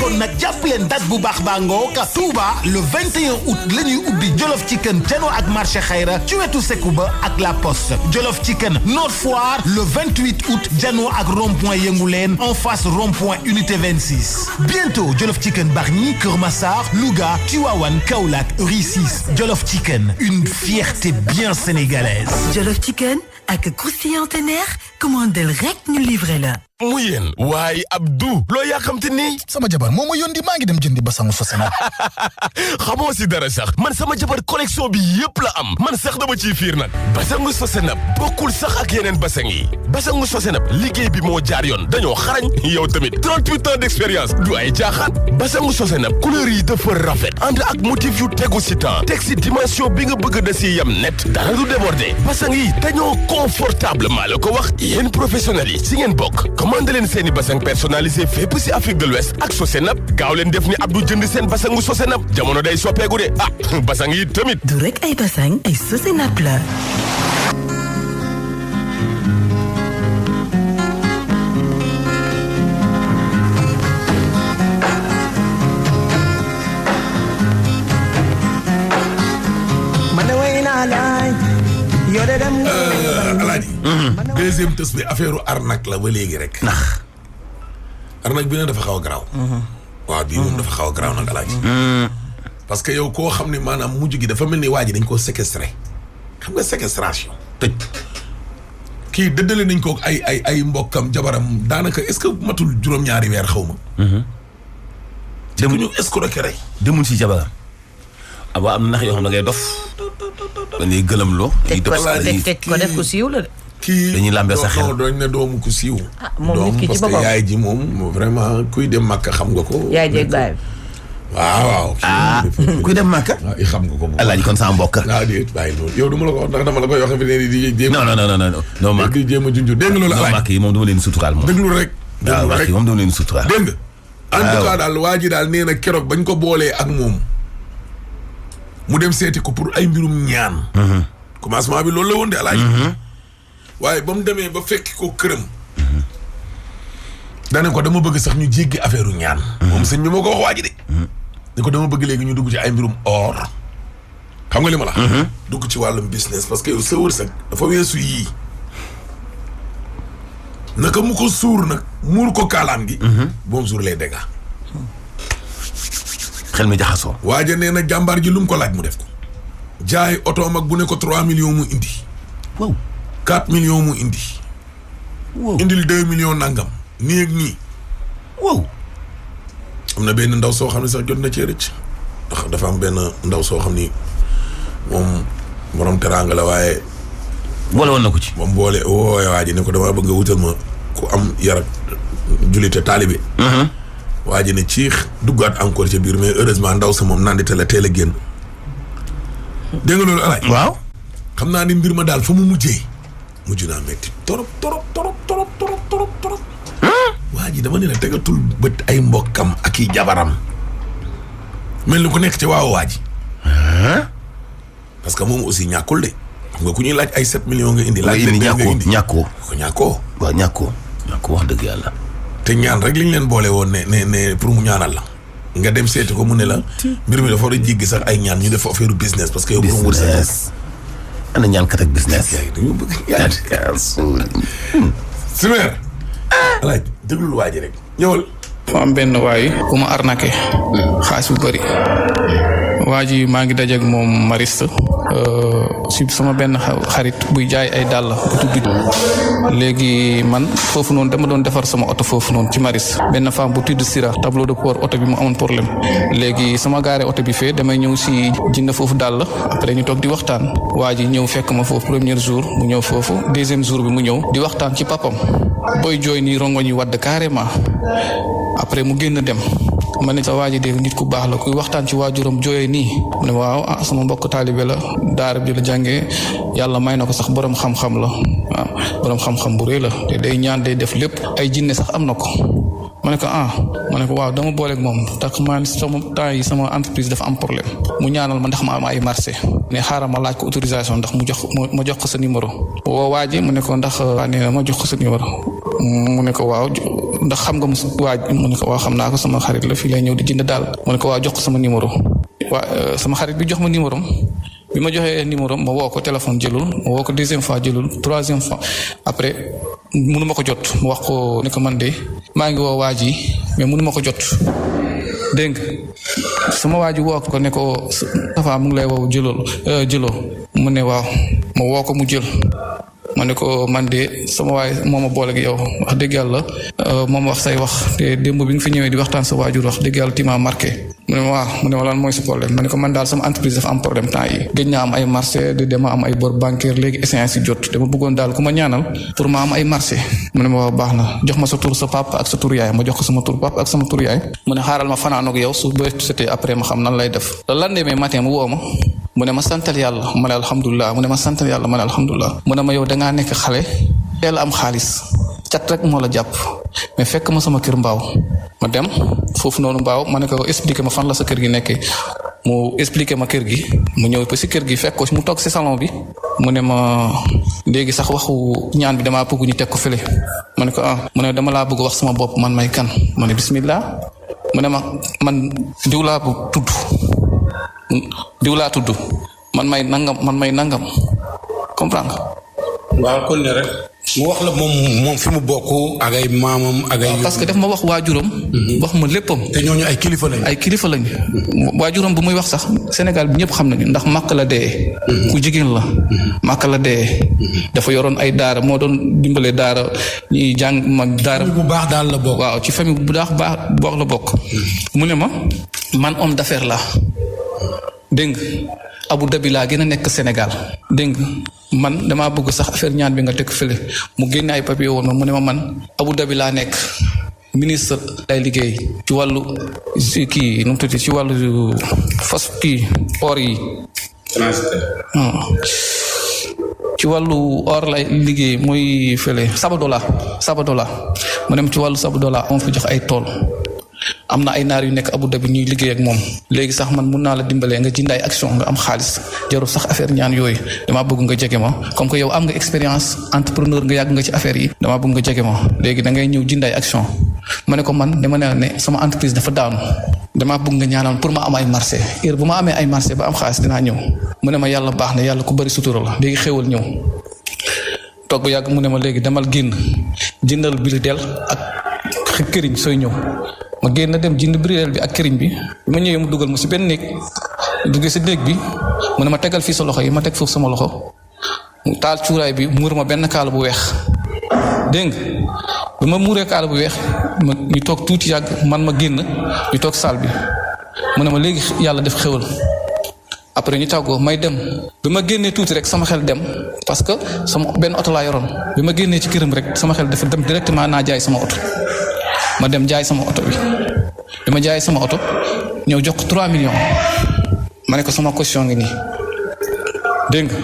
kon nag jàpp leen date bu baax baa ngoog Touba le 21 août la ñuy ubbi Jollof Chicken janoo ak marché Xayra ci wetu Sekuba ak La Poste Jollof Chicken Nord Foire le 28 août janoo ak rond-point Yënguleen en face rond-point unité 26 bientôt Jollof Chicken Bargny Kër Massar Louga Tivaouane Kaolack Rue 6 Jollof Chicken une fierté bien sénégalaise. Jollof Chicken ak croustillant teneer commandel rek ñu livré la. mu yéen waaye Abdou loo yàkkamti nii sama jabar moo ma yónni maa ngi dem jëndi basangu Sosenap. xamoo si dara sax man sama jabar collection bi yëpp la am man sax dama ciy fiir nag basangu Sosenap bokkul sax ak yeneen basang yi basangu Sosenap liggéey bi moo jaar yoon dañoo xarañ yow tamit 38 ans d'expérience du ay caaxaan basangu Sosenap couleur yi dafa rafet ànd ak motif yu tegu si temps teg si dimension bi nga bëgg da si yam net dara du déborder basang yi dañoo confortable maa la ko wax yéen professionnels yi si ngeen bokk commandé leen seeni basang personnalisé fépp si Afrique de l'Ouest ak Sosenap gaaw leen def ni Abdou jënd seen basangu Sosenap jamono day soppeeku de basang yi tamit du rek ay basang ay Sosenap la. Alaaji deuxième tës bi affaire arnaque la ba léegi rek ndax arnaque bi nag dafa xaw a garaaw waaw bii moom dafa xaw a garaaw nag Alaaji parce que yow koo xam ne maanaam mujj gi dafa mel ni waa ji dañ koo séquestré xam nga séquestration tëj kii dëddale nañ ko ay mbokkam jabaram daanaka est-ce que matul juróom-ñaari weer xaw ma demu ñu escroquer demul si jabaram aba am na nax yoo xam ne ngay dof dañuy gëlëm loo teg ko def ko siiw la de kii dañuy lambee sa xel doñ ne doomu ko siiw moom nit ki ci boppam parce que yaay ji moom vraiment kuy dem Makka xam nga ko yaay jeeg baay waaw kuy dem Makka xam nga ko Alaaji kon sama mbokk déet bàyyi loolu yow duma la ko wax ndax dama la koy wax fi ne di jéem non Makka di jéem a junj dégg nga loolu Alaaji Makka yi moom dama leen suturaal moom déglu rek waaw Makka yi moom dama leen suturaal dégg nga en tout cas daal waa ji daal nee na keroog bañ ko boolee ak moom mu dem seeti ko pour ay mbirum ñaan commencement bi loolu la woon de Alaaji waaye ba mu demee ba fekki ko këram dane ko dama bëgg sax ñu jéggi affaire u ñaan moom sëñ bi moo ko wax waa ji de ne ko dama bëgg léegi ñu dugg ci ay mbirum or xam nga li ma la dugg ci wàllum business parce que yow sa wërsëg dafa weesu yii naka mu ko suur nag muur ko kaalaam gi bonjour les dégâts xel mi jaxasoo waaja nee na jàmbaar ji lu mu ko laaj mu def ko jaay oto mag bu ne ko 3 millions mu indi waaw 4 millions mu indi indil 2 millions nangam nii ak nii waaw am na benn ndaw soo xam ne sax jot na cee rëcc ndax dafa am benn ndaw soo xam ni moom borom teraanga la waaye boole woon na ko ci moom boole woowe waa ji ne ko dama bëgg nga wutal ma ku am yar ak jullite taalibe waa ji ne ciix duggaat encore ca biir mais heureusement ndaw sa moom naan di teel a génn dégg nga loolu Alaaji waaw xam naa ni mbir ma daal fa mu mujjee mujj naa metti torop waa ji dama ne la tegatul bët ay mbokkam ak i jabaram mel ni ku nekk ci waaw waa ji parce que moom aussi ñàkkul de xam nga ku ñuy laaj ay 7 millions nga indi laaj ñàkkoo waaw ñàkkoo wax dëgg yàlla te ñaan rek liñ leen boole woon ne pour mu ñaanal la nga dem seeti ko mu ne la mbir mi dafa war a jéggi sax ay ñaan ñu def affaire business parce que yow borom business ana ñaankat ak business yaay dañu bëgg yaay Alaaj déglul waa ji rek ñëwal dafa am benn waay ku ma arnaqué xaalis bu bëri waa ji maa ngi dajeeg moom Mariste si sama benn xarit buy jaay ay dàll bu tudd léegi man foofu noonu dama doon defar sama oto foofu noonu ci Mariste benn femme bu tudd Sira tableau de port oto bi mu amoon problème léegi sama gaare oto bi fee damay ñëw si jënd foofu dàll après ñu toog di waxtaan waa ji ñëw fekk ma foofu premier jour mu ñëw foofu deuxième jour bi mu ñëw di waxtaan ci papam booy jooy nii rongo ñi wadd carrément après mu génn dem ma ne sa waa ji de nit ku baax la kuy waxtaan ci waajuram jooyee nii mu ne waaw sama mbokk taalibe la daara bi la jàngee yàlla may na ko sax borom xam-xam la waaw borom xam-xam bu rëy la te day ñaan day def lépp ay jinne sax am na ko ma ne ko ma ne ko waaw dama booleeg moom tax maa sama temps yi sama entreprise dafa am problème mu ñaanal ma ndax ma am ay marché ne xaaral ma laaj ko autorisation ndax ma jox ko sa numéro woo waa ji mu ne ko ndax nee na ma jox ko sa numéro mu ne ko waaw ndax xam nga waaj mu ne ko waaw xam naa ko sama xarit la fii lay ñëw di jënd daal mu ne ko waaw jox ko sama numéro sama xarit bi jox ma numéro bi ma joxee numéro ma woo ko téléphone jëlul ma woo ko deuxième fois jëlul troisième fois après mënu ma ko jot mu wax ko ne ko man de maa ngi woo waa ji mais mënu ma ko jot dégg nga sama waa ji woo ko ne ko dafa mu ngi lay woo jëloo mu ne waaw ma woo ko mu jël ma ne ko man de sama waay moo ma boole ak yow wax dëgg yàlla moom wax say wax te démb bi nga fi ñëwee di waxtaan sa waajur wax dëgg yàlla ti ma marqué mu ne waaw mu ne ma lan mooy sa problème ma ne ko man daal sama entreprise dafa am problème temps yi gëj naa am ay marché di dama am ay bor bancaire léegi échéance yi jot dama bëggoon daal ku ma ñaanal pour ma am ay marché mu ne ma waaw baax na jox ma sa tur sa papa ak sa tur yaay ma jox ko sama tur papa ak sama tur yaay mu ne xaaral ma fanaanoog yow su ba setee après ma xam nan lay def le lendemain matin mu woo ma mu ne ma santal yàlla ma ne alhamdulilah mu ne ma santal yàlla ma ne alhamdulilah mu ne ma yow dangaa nekk xale teel am xaalis cat rek moo la jàpp mais fekk ma sama kër mbaaw ma dem foofu noonu mbaaw ma ne ko expliqué ma fan la sa kër gi nekkee mu expliqué ma kër gi mu ñëw ba si kër gi fekk ko mu toog si salon bi mu ne ma léegi sax waxu ñaan bi damaa bëgg ñu teg ko fële ma ne ko mu ne dama laa bëgg wax sama bopp man may kan ma ne bismillah mu ne ma man diw laa tudd man may nangam comprendre nga. waaw kon ne rek mu wax la moom fi mu bokk ak ay maamam ak ay. parce que daf ma wax waajuram. wax ma léppam. te ñooñu ay kilifa lañu. waajuram bu muy wax sax Sénégal bi ñëpp xam nañu ndax màkk la dee. ku jigéen la. màkk la dee. dafa yoroon ay daara moo doon dimbale daara ñuy jàng mag daara. bu baax daal la bokk. waaw ci famille bu baax la bokk. mu ne ma man homme d'affaires la dégg nga Abu Dhabi laa gën a nekk Sénégal dégg nga man damaa bëgg sax affaire ñaan bi nga teg fële mu génne ay papier woon ma mu ne ma man Abu Dhabi laa nekk ministre lay liggéey ci wàllu kii nu mu tudd ci wàllu fas kii or yi. ci wàllu or lay liggéey muy fële Sabadola mu dem ci wàllu Sabadola moom fa jox ay tool. am na ay naar yu nekk Abu Dhabi ñuy liggéey ak moom léegi sax man mun naa la dimbalee nga jënd ay action nga am xaalis jarul sax affaire ñaan yooyu damaa bëgg nga jege ma comme que yow am nga expérience entrepreneur nga yàgg nga ci affaire yi damaa bëgg nga jege ma léegi da ngay ñëw jënd ay action ma ne ko man dama ne sama entreprise dafa daanu damaa bëgg nga ñaanal pour ma am ay marché heure bu ma amee ay marché ba am xaalis dinaa ñëw mu ne ma yàlla baax na yàlla ku bari sutura la léegi xéwal ñëw toog ba yàgg mu ne ma léegi demal génn jëndal bilidel ak këriñ sooy ñëw ma génn dem jënd biridel bi ak këriñ bi ma ñëwee mu dugal ma si benn néeg duggee si néeg bi mu ne ma tegal fii sa loxo yi ma teg foofu sama loxo mu taal cuuraay bi muur ma benn kaala bu weex dégg nga bi ma muuree kaala bu weex ñu toog tuuti yàgg man ma génn ñu toog saal bi mu ne ma léegi yàlla def xewal après ñu tàggoo may dem bi ma génnee tuuti rek sama xel dem parce que sama benn oto laa yoroon bi ma génnee ci këram rek sama xel dafa dem directement naa jaay sama oto ma dem jaay sama oto bi ma jaay sama oto ñëw jox ko 3 millions ma ne ko sama caution ngi nii dégg nga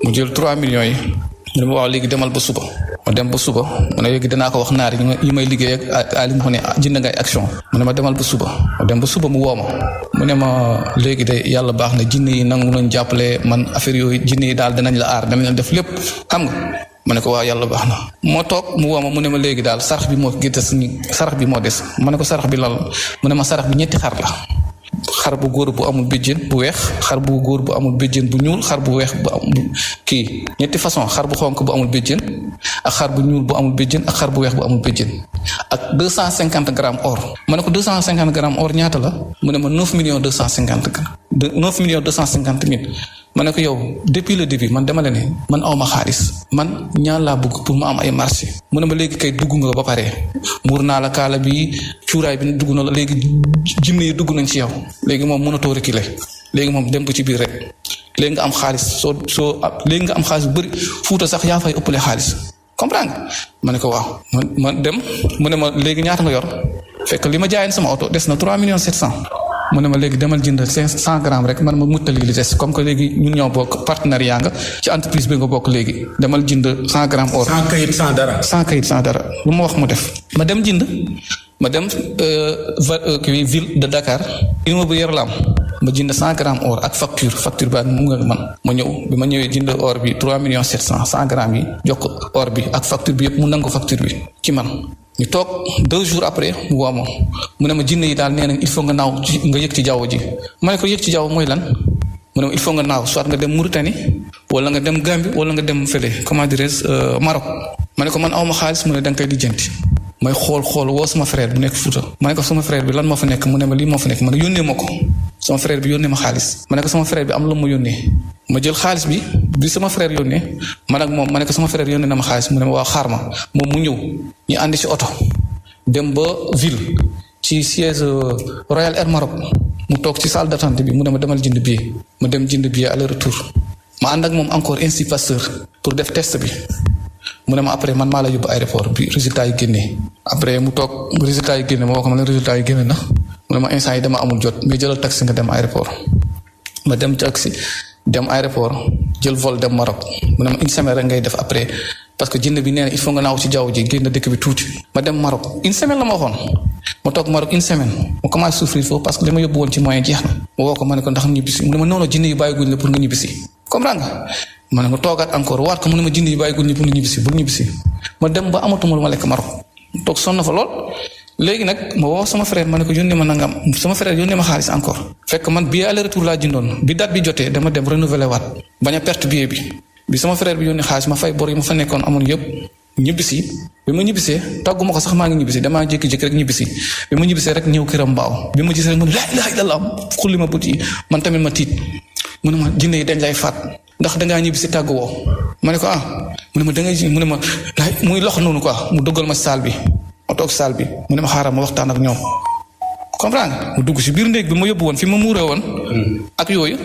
mu jël 3 millions yi mu ne ma waaw léegi demal ba suba ma dem ba suba mu ne léegi danaa ko wax naar yi may liggéey ak Ali mu ne jënd ngay action mu ne ma demal ba suba ma dem ba suba mu woo ma mu ne ma léegi de yàlla baax na jinne yi nangu nañ jàppale man affaire yooyu jinne yi daal danañ la aar danañ la def lépp xam nga ma ne ko waaw yàlla baax na moo toog mu woo ma mu ne ma léegi daal sarax bi moo des ma ne ko sarax bi lan mu ne ma sarax bi ñetti xar la xar bu góor bu amul béjjén bu weex xar bu góor bu amul béjjén bu ñuul xar bu weex bu am kii ñetti façon xar bu xonk bu amul béjjén ak xar bu ñuul bu amul béjjén ak xar bu weex bu amul béjjén ak 250 grammes or ma ne ko 250 grammes or ñaata la mu ne ma 9 millions 250 9 millions 250 mille ma ne ko yow depuis le début man dama la ne man awma xaalis man ñaan laa bëgg pour ma am ay marché mu ne ma léegi kay dugg nga ba pare muur naa la kaala bi cuuraay bi dugg na la léegi jinne yi dugg nañ ci yow léegi moom mënatoo reculer léegi moom dem ko ci biir rek léegi nga am xaalis soo léegi nga am xaalis bu bëri Fuuta sax yaa fay ëppale xaalis comprendre nga ma ne ko waaw ma dem mu ne ma léegi ñaata nga yor fekk li ma jaayoon sama oto des na 3 millions 700 mu ne ma léegi demal jënd 500 grammes rek man ma muttali li des comme que léegi ñun ñoo bokk partenariat nga ci entreprise bi nga bokk léegi demal jënd 100 grammes or. 100 kayit 100 dara. 100 kayit 100 dara lu ma wax mu def. ma dem jënd ma dem ville de Dakar immeuble bu yor la am ma jënd 100 grammes or ak facture ba mu nga man ma ñëw bi ma ñëwee jënd or bi 3 millions 700 100 grammes yi jox ko or bi ak facture bi yëpp mu nangu facture bi ci man. ñu toog 2 jours après mu woo ma mu ne ma jinne yi daal nee nañ il faut nga naaw nga yëg ci jaww ji ma ne ko yëg ci jaww mooy lan mu ne ma il faut nga naaw soit nga dem Mauritanie wala nga dem Gambie wala nga dem fële comment dirais Maroc ma ne ko man awma xaalis mu ne da nga koy lijjanti may xool woo sama frère bu nekk Fuuta ma ne ko sama frère bi lan moo fa nekk mu ne ma lii moo fa nekk ma ne yónnee ma ko sama frère bi yónnee ma xaalis ma ne ko sama frère bi am la ma yónnee ma jël xaalis bi sama frère yónnee man ak moom ma ne ko sama frère yónnee na ma xaalis mu ne ma waa xaar ma moom mu ñëw ñu àndi ci oto dem ba ville ci siège Royal Air Maroc mu toog ci salle d'attente bi mu ne ma demal jënd billet ma dem jënd billet aller retour ma ànd ak moom encore Institut Pasteur pour def test bi mu ne ma après man maa la yóbbu aéroport bi résultat yi génnee après mu toog résultat yi génne ma wax ko ma ne résultat yi génne na mu ne ma instant yi dama amul jot mais jëlal taxi nga dem aéroport ma dem taxi dem aéroport jël vol dem Maroc mu ne ma une semaine rek ngay def après parce que jënd bi nee na il faut nga naaw ci jaww ji génn dëkk bi tuuti ma dem Maroc une semaine la ma waxoon ma toog Maroc une semaine ma commencé souffrir foofu parce que li ma yóbbu woon ci moyen jeex na ma woo ko ma ne ko ndax ñibbisi mu ne ma noonu jënd yi bàyyi guñ la pour nga ñibbisi comprendre nga ma ne ma toogaat encore waat ko mu ne ma jënd yi bàyyi guñ la pour nga ñibbisi bul ñibbisi ma dem ba amatuma lu ma lekk Maroc toog sonn fa lool léegi nag ma woo sama frère ma ne ko yónnee ma nangam sama frère yónnee ma xaalis encore fekk man billet aller retour laa jëndoon bi date bi jotee dama dem renouveler waat bañ a perte billet bi sama frère bi yónnee xaalis ma fay bor yi ma fa nekkoon amoon yëpp ñibbisi bi ma ñibbisee tàgguma ko sax maa ngi ñibbisi damaa jékki-jékki rek ñibbisi bi ma ñibbisee rek ñëw këram mbaaw bi ma gisee rek mu ne laa ilaaha illallaah xulli ma bët yi man tamit ma tiit mu ne ma jinne yi dañ lay faat ndax dangaa ñibbisi tàgg woo ma ne ko mu ne ma dangay mu ne ma laay muy lox noonu quoi mu duggal ma salle bi ma toog salle bi mu ne ma xaaral ma waxtaan ak ñoom comprendre mu dugg si biir néeg bi ma yóbbu woon fi ma muuree woon ak yooyu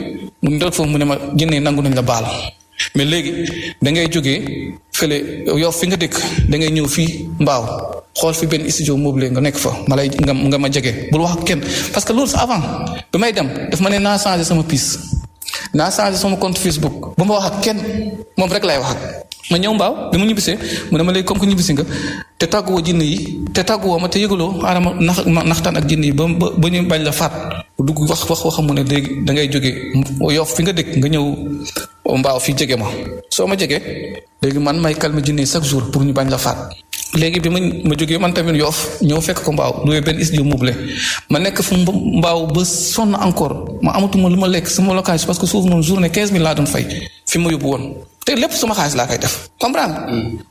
mu ndoot foofu mu ne ma jinne nangu nañ la baal mais léegi da ngay jógee fële yow fi nga dëkk da ngay ñëw fii mbaaw xool fi benn studio meublé nga nekk fa ma lay nga ma jege bul wax ak kenn parce que loolu sa avant bi may dem daf ma ne naa changé sama piis naa changé sama compte Facebook ba ma wax ak kenn moom rek lay wax ak ma ñëw mbaaw bi mu ñibbisee mu ne ma léegi comme que ñibbisi nga te tàgguwoo jinne yi te tàgguwoo ma te yëgaloo xaaral ma naxtaan ak jinne yi ba ñu bañ la faat dugg wax mu ne léegi da ngay jógee Yoff fi nga dëkk nga ñëw mbaaw fii jege ma soo ma jegee léegi man may calmer jinne yi chaque jour pour ñu bañ la faat léegi bi ma jógee man tamit Yoff ñëw fekk ko mbaaw luwee benn studio meublé ma nekk fu mbaaw ba sonn encore ma amatuma lu ma lekk sama location parce que suuf noonu journée 15 000 laa doon fay fi ma yóbbu woon te lépp sama xaalis laa koy def comprendre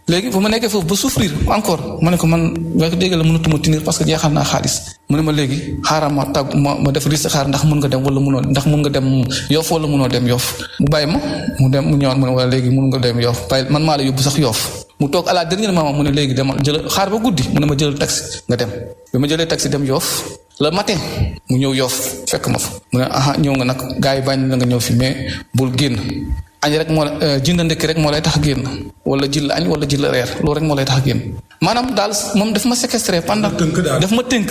léegi bu ma nekkee foofu ba souffrir encore ma ne ko man wax dëgg la mënatuma tenir parce que jeexal naa xaalis mu ne ma léegi xaaral ma tàgg ma def liste xaar ndax mun nga dem wala munoo ndax mun nga dem Yoff wala munoo dem Yoff mu bàyyi ma mu dem mu ñëwaat mu ne wala léegi mun nga dem Yoff bàyyi man maa la yóbbu sax Yoff mu toog à la dernière moment mu ne léegi dama jël xaar ba guddi mu ne ma jël taxi nga dem bi ma jëlee taxi dem Yoff le matin mu ñëw Yoff fekk ma fa mu ne ñëw nga nag gars yi bañ la nga ñëw fi mais bul génn añ rek moo jënd ndekki rek moo lay tax a génn wala jël añ wala jël reer loolu rek moo lay tax a génn maanaam daal moom daf ma séquestré pendant daf ma tënk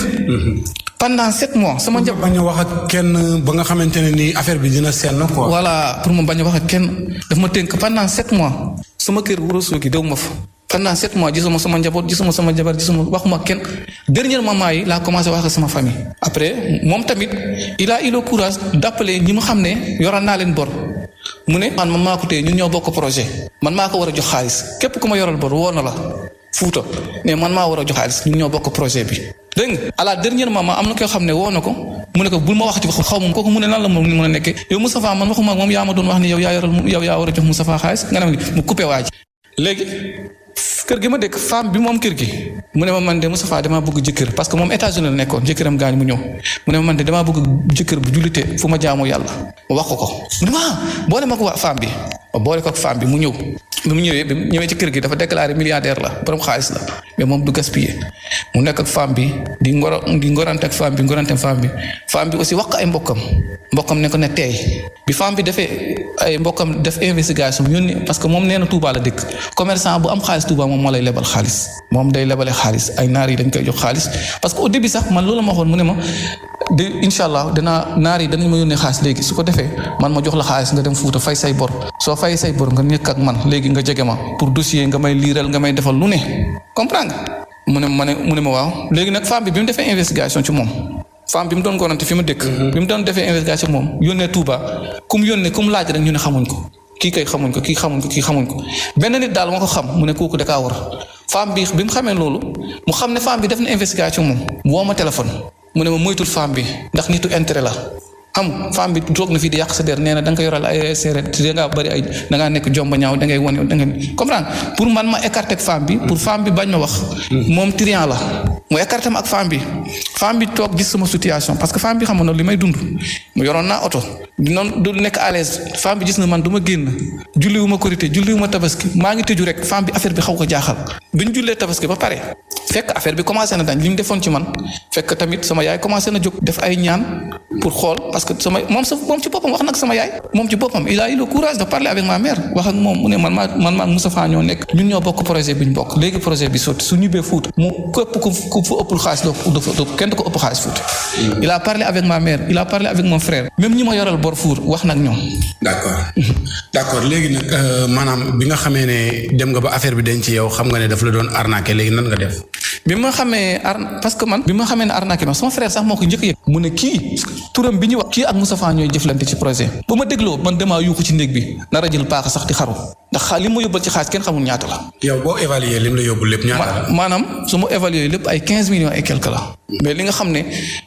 pendant 7 mois sama njaboot bañ a wax ak kenn ba nga xamante ne nii affaire bi dina senn quoi. voilà pour ma bañ a wax ak kenn daf ma tënk pendant 7 mois sama kër wurasoo gi dew ma fa pendant 7 mois gisuma sama njaboot gisuma sama jabar gisuma waxuma kenn dernier moment yi laa commencé wax ak sama famille après moom tamit il a eu le courage d'appeler ñi mu xam ne yoral naa leen bor mu ne man maa ko téye ñun ñoo bokk projet man maa ko war a jox xaalis képp ku ma yoral bor woo na la Fuuta mais man maa war a jox xaalis ñun ñoo bokk projet bi dégg nga à la dernière moment am na koo xam ne woo na ko mu ne ko bul ma wax ci xaw ma kooku mu ne lan la moom ni mën a nekkee yow Moustapha man waxuma ak moom yaa ma doon wax ni yow yaa war a jox Moustapha xaalis nga ne mu coupé waa ji léegi kër gi ma dëkk femme bi moom kër gi mu ne ma man de Moustapha damaa bëgg jëkkër parce que moom États-Unis la nekkoon jëkkëram gaañ mu ñëw mu ne ma man de damaa bëgg jëkkër bu jullite fu ma jaamu yàlla ma wax ko mu ne ma boole ma ko waa femme bi ma boole ko ak femme bi mu ñëw bi mu ñëwee ci kër gi dafa déclaré milliardaire la borom xaalis la mais moom du gaspiller mu nekk ak femme bi di ngorante ak femme bi aussi wax ko ay mbokkam ne ko ne teey bi femme bi defee ay mbokkam def investigation yónni parce que moom nee na Touba la dëkk commerçant bu am xaalis Touba moom moo lay lebal xaalis moom day lebale xaalis ay naar yi dañ koy jox xaalis parce que au début sax man loolu ma waxoon mu ne ma de incha allah naar yi danañ ma yónnee xaalis léegi su ko defee man ma jox la xaalis nga dem Fuuta fay say bor soo fay say bor nga nekk ak man léegi nga jege ma pour dossier nga may liiral nga may defal lu ne comprendre nga mu ne ma waaw léegi nag femme bi mu defee investigation ci moom femme bi mu doon gorante fi mu dëkk bi mu doon defee investigation moom yónnee Touba ku mu laaj rek ñu ne xamuñ ko kii kay xamuñ ko benn nit daal moo ko xam mu ne kooku da kaa war femme bi mu xamee loolu mu xam ne femme bi def na investigation moom mu woo ma téléphone mu ne ma moytul femme bi ndax nitu intérêt la femme bi toog na fii di yàq sa der nee na da nga ko yoral ay seeret da ngaa bëri ay da ngaa nekk jomba ñaaw da ngay wane da ngay comprendre pour man ma écarter ak femme bi pour femme bi bañ ma wax moom triant la mu écarter ma ak femme bi toog gis sama situation parce que femme bi xamoon na li may dund mu yoroon naa oto noonu du nekk à l'aise femme bi gis na man du ma génn julliwuma korité julliwuma tabaski maa ngi tëju rek femme bi affaire bi xaw ko jaaxal bi ñu jullee tabaski ba pare fekk affaire bi commencé na dañ li mu defoon ci man fekk tamit sama yaay commencé na jóg def ay ñaan pour xool parce que moom ci boppam wax nag sama yaay moom ci boppam il a eu le courage de parler avec ma mère wax ak moom mu ne man maa Moustapha ñoo nekk ñun ñoo bokk projet bi ñu bokk léegi projet bi sotti su ñibbee Fuuta mu képp ku fa ëppul xaalis kenn du ko ëpp xaalis Fuuta il a parlé avec ma mère il a parlé avec mon frère même ñi ma yoral bor Fuuta wax nag ñoom d'accord léegi nag maanaam bi nga xamee ne dem nga ba affaire bi denc ci yow xam nga ne daf la doon arnaqué léegi nan nga def bi ma xamee ne arnaqué ma sama frère sax moo ko njëkk yëg mu ne kii turam bi ñu wax kii ak Moustapha ñooy jëflante ci projet ba ma dégloo man damaa yuuxu ci néeg bi nar a jël paaka sax di xaru ndax li ma yóbbal ci xaalis kenn xamul ñaata la. yow boo évaluer lim la yóbbul lépp ñaata la. maanaam su ma évaluer lépp ay 15 millions et quelque la mais li nga xam ne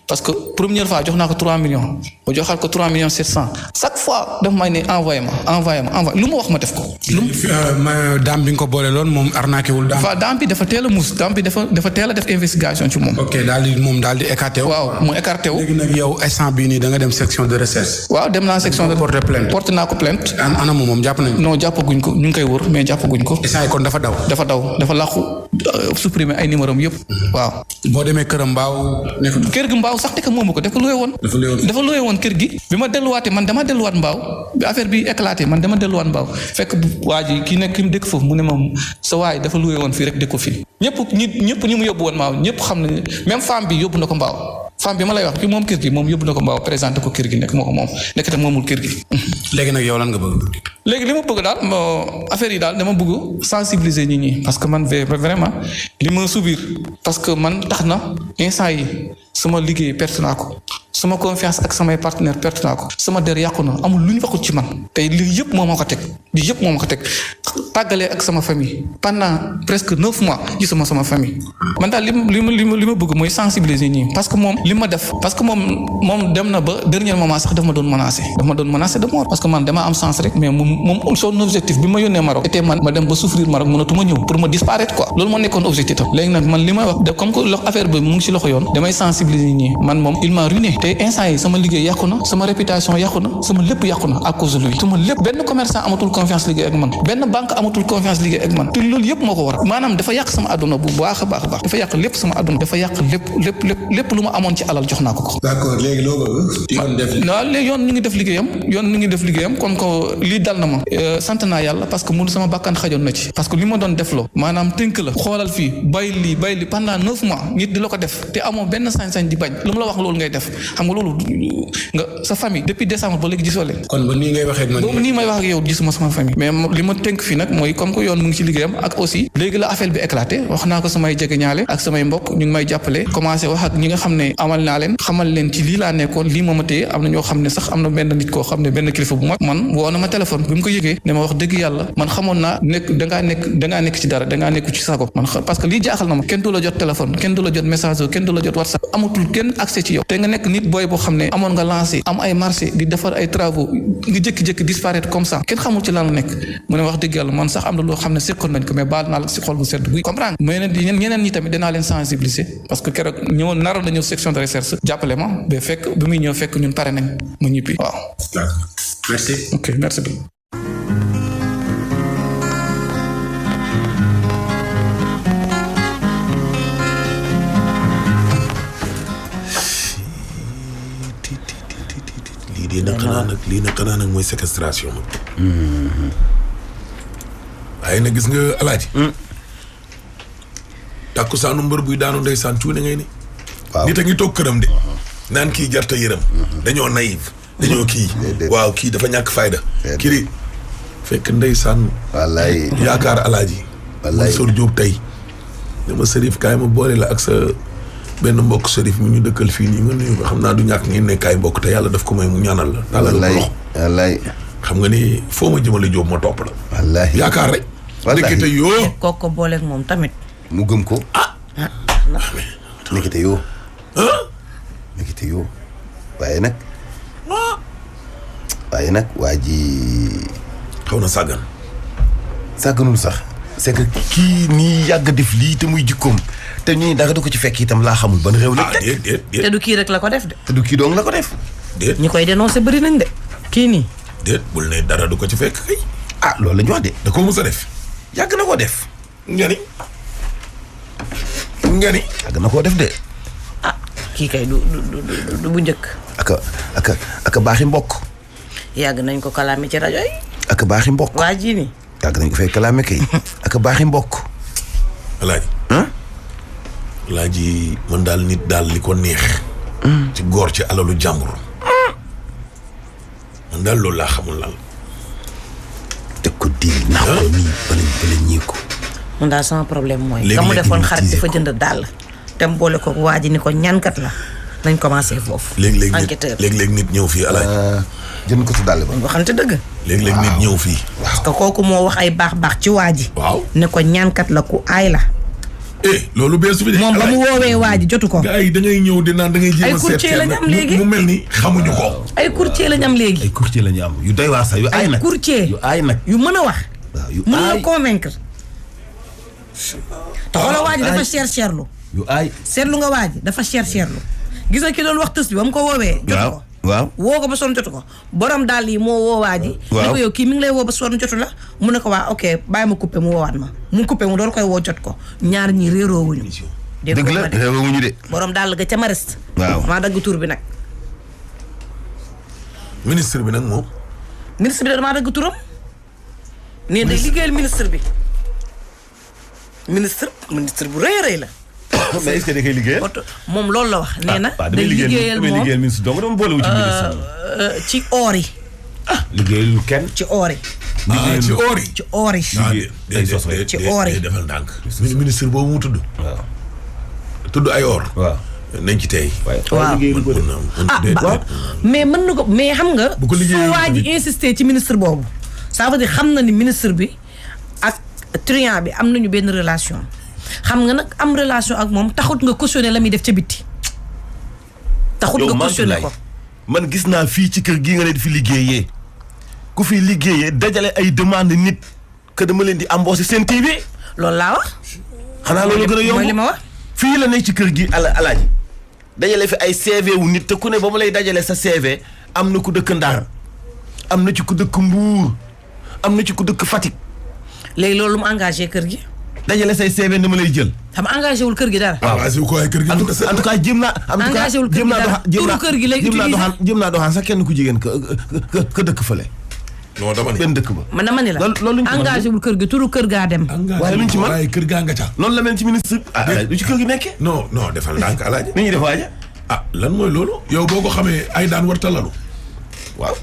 parce que première fois jox naa ko 3 millions ma joxal ko 3 millions 700 chaque fois daf may ne envoyé ma lu ma wax ma def ko. daam bi nga ko boole loon moom arnaqué wul daam bi dafa teel a muus daam bi dafa teel a def investigation ci moom. ok daal di écarté wu. waaw mu écarté wu. léegi nag yow instant bii nii da nga dem section de recherche. waaw dem naa section de porte naa ko plainte. ana moom jàpp nañ non jàppaguñ ko ñu ngi koy wër mais jàppaguñ ko. instant kon dafa daw làqu supprimer ay numéro am yëpp. waaw. boo demee këram mbaaw nekk. kër gi mbaaw sax te que moomu ko dafa luwe woon. dafa luwe woon kër gi. bi ma delluwaatee man dama delluwaat mbaaw bi affaire bi éclaté man dama delluwaat mbaaw fekk waa ji ki mu dëkk foofu mu ne moom sa waay dafa luwe woon fii rek dëkk ko fii. ñëpp ñi mu yóbbu woon mbaaw ñëpp xam nañu même femme bi yóbbu na ko mbaaw. femme bi ma lay wax ki moom kër gi moom yóbbu na ko mbaaw présenté ko kër gi nekk moo ko moom nekk te moomul kër gi. léegi nag yow lan nga bëgg. léegi li ma bëgg daal affaire yi daal dama bëgg sensibiliser nit ñi parce que man vraiment li ma subir parce que man tax na instant yi sama liggéey perte naa ko sama confiance ak samay partenaire perte naa ko sama der yàqu na amul lu ñu waxut ci man tey lii yëpp moo ma ko teg tàggalee ak sama famille pendant presque 9 mois gisuma sama famille man daal li ma bëgg mooy sensibiliser ñi parce que moom li ma def parce que moom dem na ba dernier moment sax daf ma doon menacé de mort parce que man dama am sens rek mais moom son objectif bi ma yónnee Maroc était man ma dem ba souffrir Maroc mënatuma ñëw pour ma disparaître quoi loolu moo nekkoon objectif tam léegi nag man li may wax comme que affaire bi mu ngi ci loxo yoon damay sensibiliser ñi man moom il m'a ruiné te instant yi sama liggéey yàqu na sama réputation yàqu na sama lépp yàqu na à cause de lui sama lépp benn commerçant amatul confiance liggéey ak man benn banque amatul confiance liggéey ak man te loolu yëpp moo ko war maanaam dafa yàq sama àdduna bu baax a baax dafa yàq lépp sama àdduna dafa yàq lépp lu ma amoon ci alal jox naa ko. d'accord léegi loo bëgg. léegi yoon ñu ngi def liggéeyam kon ko lii dal na ma sant naa yàlla parce que mu sama bakkan xajoon na ci parce que li ma doon defloo maanaam tënk la xoolal fii bay lii pendant 9 mois nit di la ko def te amoo benn sañ-sañ di bañ lu mu la wax loolu ngay def xam nga loolu nga sa famille depuis décembre ba léegi gisoo leen. kon ba nii ngay waxee ak man boobu nii may wax ak yow gisuma sama famille mais li ma tënk fii nag mooy comme que yoon mu ngi ci liggéeyam ak aussi léegi la affaire bi éclaté wax naa ko samay jegeñaale ak samay mbokk ñu ngi may jàppale commencé wax ak ñi nga xam ne amal naa leen xamal leen ci lii laa nekkoon lii moo ma téye am na ñoo xam ne sax am na benn nit koo xam ne benn kilifa bu mag man woo na ma téléphone bi mu ko yëgee ne ma wax dëgg yàlla man xamoon naa dangaa nekk ci dara dangaa nekk ci sago man parce que lii jaaxal na ma kenn du la jot téléphone kenn du la jot message kenn du la jot WhatsApp amatul kenn accès ci yow te nga nekk nit booy boo xam ne amoon nga lancé am ay marché di defar ay travaux nga jékki-jékki disparaître comme ça kenn xamul ci lan la nekk mu ne wax dëgg yàlla man sax am na loo xam ne sekkoon nañ ko mais baal naa la si xol bu sedd buy comprendre mais ñeneen ñi tamit dinaa leen sensibiliser parce que keroog ñëwoon naroon na ñëw section de recherche jàppale ma ba fekk bi muy ñëw fekk ñun pare nañ mu ñibbi waaw. merci. ok merci beaucoup. lii nag xanaa nag mooy séquestration mag waaye nag gis nga alaaji tàkkusaanu mbër buy daanu ndeysaan cuune ngay ni nit a ngi toog këram de naan kii jarta yërëm dañoo naïf dañoo kii waaw kii dafa ñàkk fayda kii fekk ndeysaan wallaay yaakaar alaaji Mansour Diop tey dama sërif kaay ma boole la ak sa benn mbokk sërif mi ñu dëkkal fii nii nga nuyu ko xam naa du ñàkk ngeen nekk ay mbokk te yàlla daf ko may mu ñaanal la tàllal ko loxo wallaay xam nga ni foo ma jëmale Diop ma topp la wallaay yaakaar rek nekkite yoo kooku ko booleeg moom tamit mu gëm ko nekkite yoo nekkite yoo waaye nag waa ji xaw na sàgganul sax c'est que kii nii yàgg def lii te muy jikkoom te ñuy dara du ko ci fekk itam laa xamul ban réew la te du kii rek la ko def de te du kii doong la ko def déet ñi koy dénoncé bëri nañ de kii nii déet bul ne dara du ko ci fekk kay loolu la ñu wax de da ko mës a def yàgg na koo def nga ni yàgg na koo def de kii kay du bu njëkk aka baaxi mbokk yàgg nañ ko kalaame ci rajo yi aka baaxi mbokk waa ji ni yàgg nañ ko fay kalaame kay aka baaxi mbokk alaaji man daal nit daal li ko neex ci góor ci alalu jàmbur man daal loolu laa xamul lan te ko di naa ko nii bala ñii ko mun daal sama problème mooy ka mu defoon xarit dafa jënd dàll te mu boole ko waa ji ni ko ñaankat la nañ commencé foofu léeg-léeg nit ñëw fii alaaji jënd ko si dàll ba waxante dëgg léeg-léeg nit ñëw fii parce que kooku moo wax ay baax ci waa ji waaw ne ko ñaankat la ku aay la loolu beesu bi de moom ba mu woowee waa ji jotu ko gars yi da ngay ñëw di naan da ngay jéem a seet ay courtier lañ am léegi mu mel ni xamuñu ko ay courtier lañ am léegi ay courtier lañu am yu doy waar sax yu aay nag ay courtier yu aay nag yu mën a wax yu mën la convaincre te xoolal waa ji dafa chercherlu yu aay seetlu nga waa ji dafa chercherlu gis nga ki doon wax tës bi ba mu ko woowee jotu ko waaw woo ko ba sonn jotu ko borom daal yi moo woo waa ji ni ko yow kii mi ngi lay woo ba sonn jotu la mu ne ko waa ok bàyyi ma coupé mu woowaat ma mu coupé mu doon koy woo jot ko ñaar ñi réeroowuñu dëgg la réeroowuñu de borom daal ga ca mariste waaw maa dagg tur bi nag ministre bi nag moom ministre bi da damaa dagg turam nee day liggéeyal ministre bi ministre bu rëy a rëy la mais est-ce que da koy liggéeyal moom loolu la wax nee na day liggéeyal moom ministre donc dama boole wu ci ministre ci oor yi liggéeyal kenn ci oor yi ci oor yi ci oor yi defal ndànk ministre boobu mu tudd waaw tudd ay or waaw nañ ci tey waaw mais mën na ko mais xam nga su waa ji insister ci ministre boobu ça veut dire xam na ni ministre bi ak truand bi am nañu benn relation xam nga nag am relation ak moom taxut nga cautionné la muy def ca bitti taxut nga cautionné ko man gis naa fii ci kër gii nga ne di fi liggéeyee ku fi liggéeyee dajale ay demande nit que dama leen di embaucher seen TV loolu laa wax xanaa loolu gën a yomb mooy li ma wax fii la nekk ci kër gi alaaji dajale fi ay CV wu nit te ku ne ba mu lay dajale sa CV am na ku dëkk Ndar am na ci ku dëkk Mbuur am na ci ku dëkk Fatick léegi loolu mu engagé kër gi dajale say CV dama lay jël xam engagé wul kër gi dara engagé wu ko ay kër gi en tout cas jéem naa engagé wul kër gi dara turu kër gi lay utiliser jéem naa doxaan sax kenn ku jigéen ka dëkk fële non dama ne benn dëkk ba man dama ne la loolu engagé wul kër gi turu kër gaa dem waaye luñ ci mën waaye kër gaa nga ca noonu la mel ci ministre du ci kër gi nekkee non defal ndànk alaaji ni ñuy def waaja lan mooy loolu yow boo ko xamee ay daan warta lalu waaw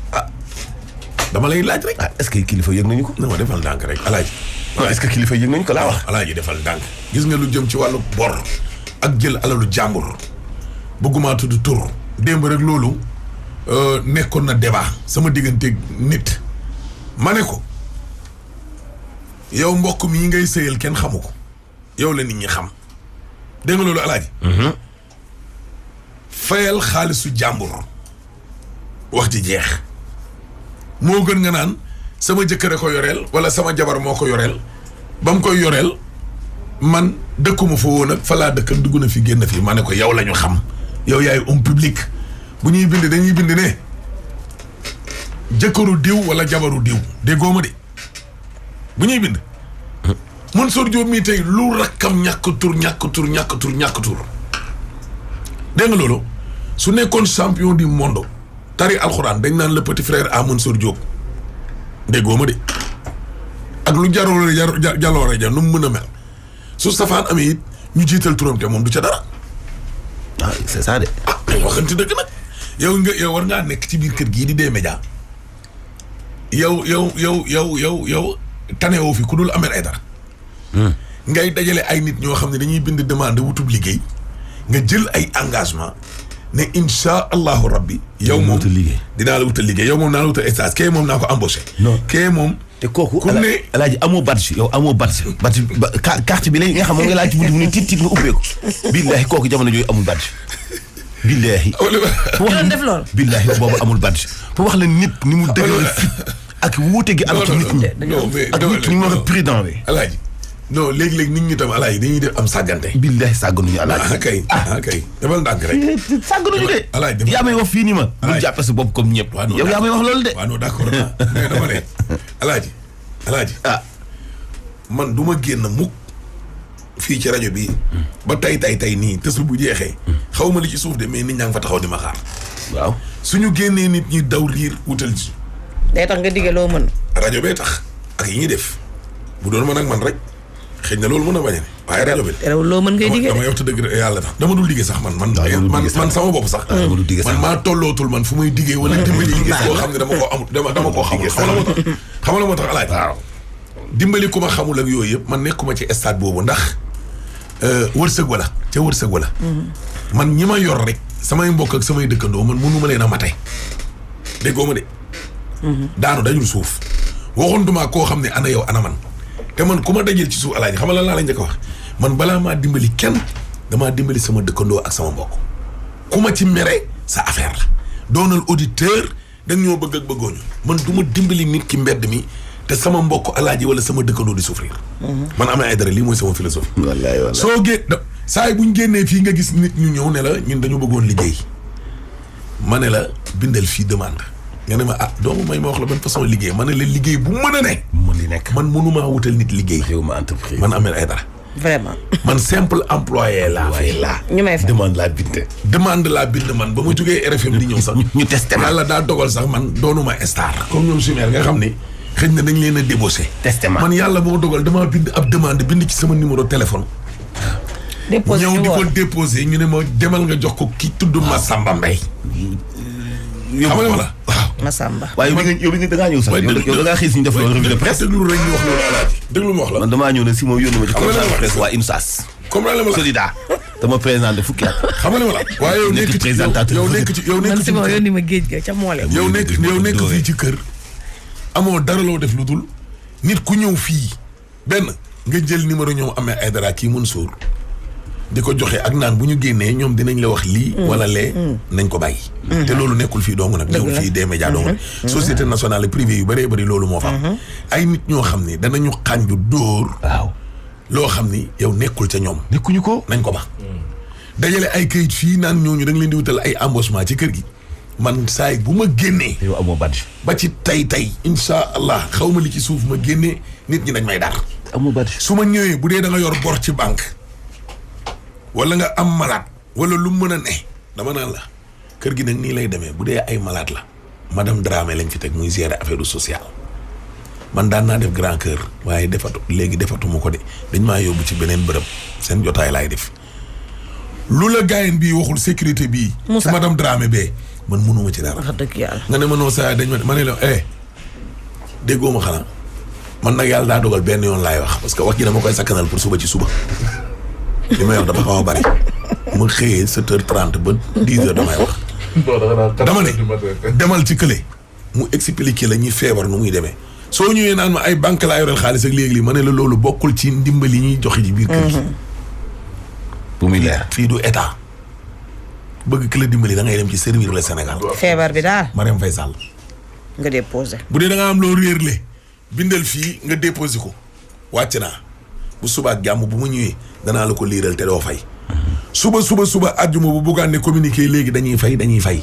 dama lay laaj rek est-ce que kilifa yëg nañu ko non defal ndànk rek alaaji est-ce que kilifa yëg nañu ko laa wax alaaji defal ndànk gis nga lu jëm ci wàllu bor ak jël alalu jàmbur bëgguma tudd tur démb rek loolu nekkoon na débat sama diggante nit ma ne ko yow mbokk mi ngay sëyal kenn xamu ko yow la nit ñi xam dégg nga loolu alaaji fayal xaalisu jàmbur wax ji jeex moo gën nga naan sama jëkkër a ko yoreel wala sama jabar moo ko yoreel ba mu koy yoreel man dëkkuma fa woon ak fa laa dëkkal dugg na fi génn fi ma ne ko yow la ñu xam yow yaay homme public bu ñuy bind dañuy bind ne jëkkëru diw wala jabaru diw déggoo ma de bu ñuy bind Mansour Diop mii tey lu rakkam ñàkk tur dégg nga loolu su nekkoon champion du monde tari alxuraan dañ naan le petit frère à Mansour Diop déggoo ma de ak lu jaloore ja nu mu mën a mel su safaan amee it ñu jiital turam te moom du ca dara ah c'est ça de dañ waxante dëgg nag yow war ngaa nekk ci biir kër gii di dee média yow tanewoo fi ku dul Ahmed Aidara ngay dajale ay nit ñoo xam ne dañuy bind demande wutub liggéey nga jël ay engagement ne insha allahu rabbi yow moom dinaa la wutal liggéey yow moom naa la wutal stage kee moom naa ko embauché kee moom te kooku alaaji amoo badge yow amoo badge carte bi lay nga xam moom nga laaj ci buntu mu ni tiit nga ubbee ko billaahi kooku jamono jooyu amul badge billaahi def lool billaahi boobu amul badge pour wax la nit ni mu dëgëral fit ak wuute gi am ci nit ñi ak nit ñi war a prudent bi alaaji non léegi-léegi nit ñi tam alaaji dañuy def am sàggante billaahi sàgganuñu alaaji kay defal ndànk rek sàgganuñu de alaaji yaa may wax fii nii ma bul jàppe sa bopp comme ñëpp yow yaa may wax loolu de waaw non d'accord mais dama ne alaaji man du ma génn mukk fii ci rajo bi ba tey nii Teuss bu jeexee xaw ma li ci suuf de mais nit ñaa ngi fa taxaw di ma xaar waaw suñu génnee nit ñi daw riir wutal ci day tax nga digge loo mën rajo bee tax ak yi ñuy def bu doon man ak man rek xëy na loolu mën a bañ a ne waaye rajo bi loo mën ngay digge dama yow te dëgg yàlla tax dama dul digge sax man sama bopp sax man maa tollootul man fu muy diggee wala dimbali gis koo xam ne dama koo amul dama koo xamul xam la moo tax alaaj waaw dimbali ku ma xamul ak yooyu yëpp man nekkuma ci stade boobu ndax wërsëg wala ca wërsëg wala man ñi ma yor rek samay mbokk ak samay dëkkandoo man mënu ma leen a mate déggoo ma de daanu dañul suuf waxontuma koo xam ne ana yow ana man te man ku ma dajeel ci suuf alaaji xam nga lan laa la njëkk a wax man balaa maa dimbali kenn damaa dimbali sama dëkkandoo ak sama mbokk ku ma ci mere sa affaire la doonal auditeur dañ ñoo bëgg ak bëggooñu man du ma dimbali nit ki mbedd mi te sama mbokk alaaji wala sama dëkkandoo di souffrir man Ahmed Aidara lii mooy sama philosophie wallaay soo saa yi buñ génnee fii nga gis nit ñu ñëw ne la ñun dañu bëggoon liggéey ma ne la bindal fii demande nga ne ma doomu may ma wax la ban façon liggéey ma ne la liggéey bu mën a ne mën di nekk man mënumaa wutal nit liggéey yow ma entreprise man Ahmed Aidara vraiment man simple employé laa fay laa ñu may fa demande laa bind man ba ma jógee RFM di ñëw sax ñu testé ma yàlla daa dogal sax man doonuma star comme ñoom sumeer nga xam ne xëy na dañ leen a débauché testé man yàlla moo dogal damaa bind ab demande bind ci sama numéro téléphone ñëw di ko déposé ñu ne ma demal nga jox ko ki tudd Massamba Mbaye xam nga wala waaw Massamba waaye yow bi nga da ngaa ñëw sax yow da ngaa xëy si ñu def loolu revue de presse déglu rek ñu wax loolu alaaji déglu ma wax la man damaa ñëw ne si moom yónni ma ci conférence de presse waa IMSAS comme la ma la solida dama présenté fukki at xam nga la ma la waaye yow nekk ci yow nekk ci man si moom yónni ma géej ga ca moole yow nekk fii ci kër amoo dara loo def lu dul nit ku ñëw fii benn nga jël numéro ñoom Ahmed Aidara kii Mansour di ko joxe ak naan bu ñu génnee ñoom dinañ la wax lii wala lee nañ ko bàyyi te loolu nekkul fii dong nag ñëwul fii des médias dong société nationale privée yu bëree bëri loolu moo fa am ay nit ñoo xam ne danañu xànju dóor waaw loo xam ni yow nekkul ca ñoom nekkuñu ko nañ ko ba dajale ay kayit fii naan ñooñu da nga leen di wutal ay embauchement ci kër gi man saay bu ma génnee yow amoo badge ba ci tey insha allah xaw ma li ci suuf ma génnee nit ñi dañ may dar amoo badge su ma ñëwee bu dee da nga yor bor ci banque wala nga am malade wala lu mën a ne dama naan la kër gi nag nii lay demee bu dee ay malade la madame Dramé lañ fi teg muy gérer affaire sociale man daan naa def grand cœur waaye léegi defatuma ko de dañ maa yóbbu ci beneen bërëb seen jotaay laay def lu la gaayen bii waxul sécurité bii ci madame Dramé bee man mënuma ci dara wax dëgg yàlla nga ne mënoo saa dañ ma ne la déggoo ma xanaa man nag yàlla daa dogal benn yoon laay wax parce que wax ji dama koy sakkanal pour suba ci suba li may wax dafa xaw a bari ma xëyee 7h30 ba 10h damay wax dama ne demal ci kële mu expliquer la ñuy feebar nu muy demee soo ñëwee naan ma ay banque laa yoreel xaalis ak léegi li ma ne la loolu bokkul ci ndimbali ñuy joxe ci biir kër gi bu muy leer fii du état bëgg ki la dimbali da ngay dem ci servir le Sénégal. feebar bi daal. Marième Faye Sall. nga déposé. bu dee da nga am loo réerle bindal fii nga déposé ko wàcc naa bu suba ak jàmm bu ma ñëwee danaa la ko liiral te doo fay. suba àjjuma bu buggaan ne communiqué léegi dañuy fay.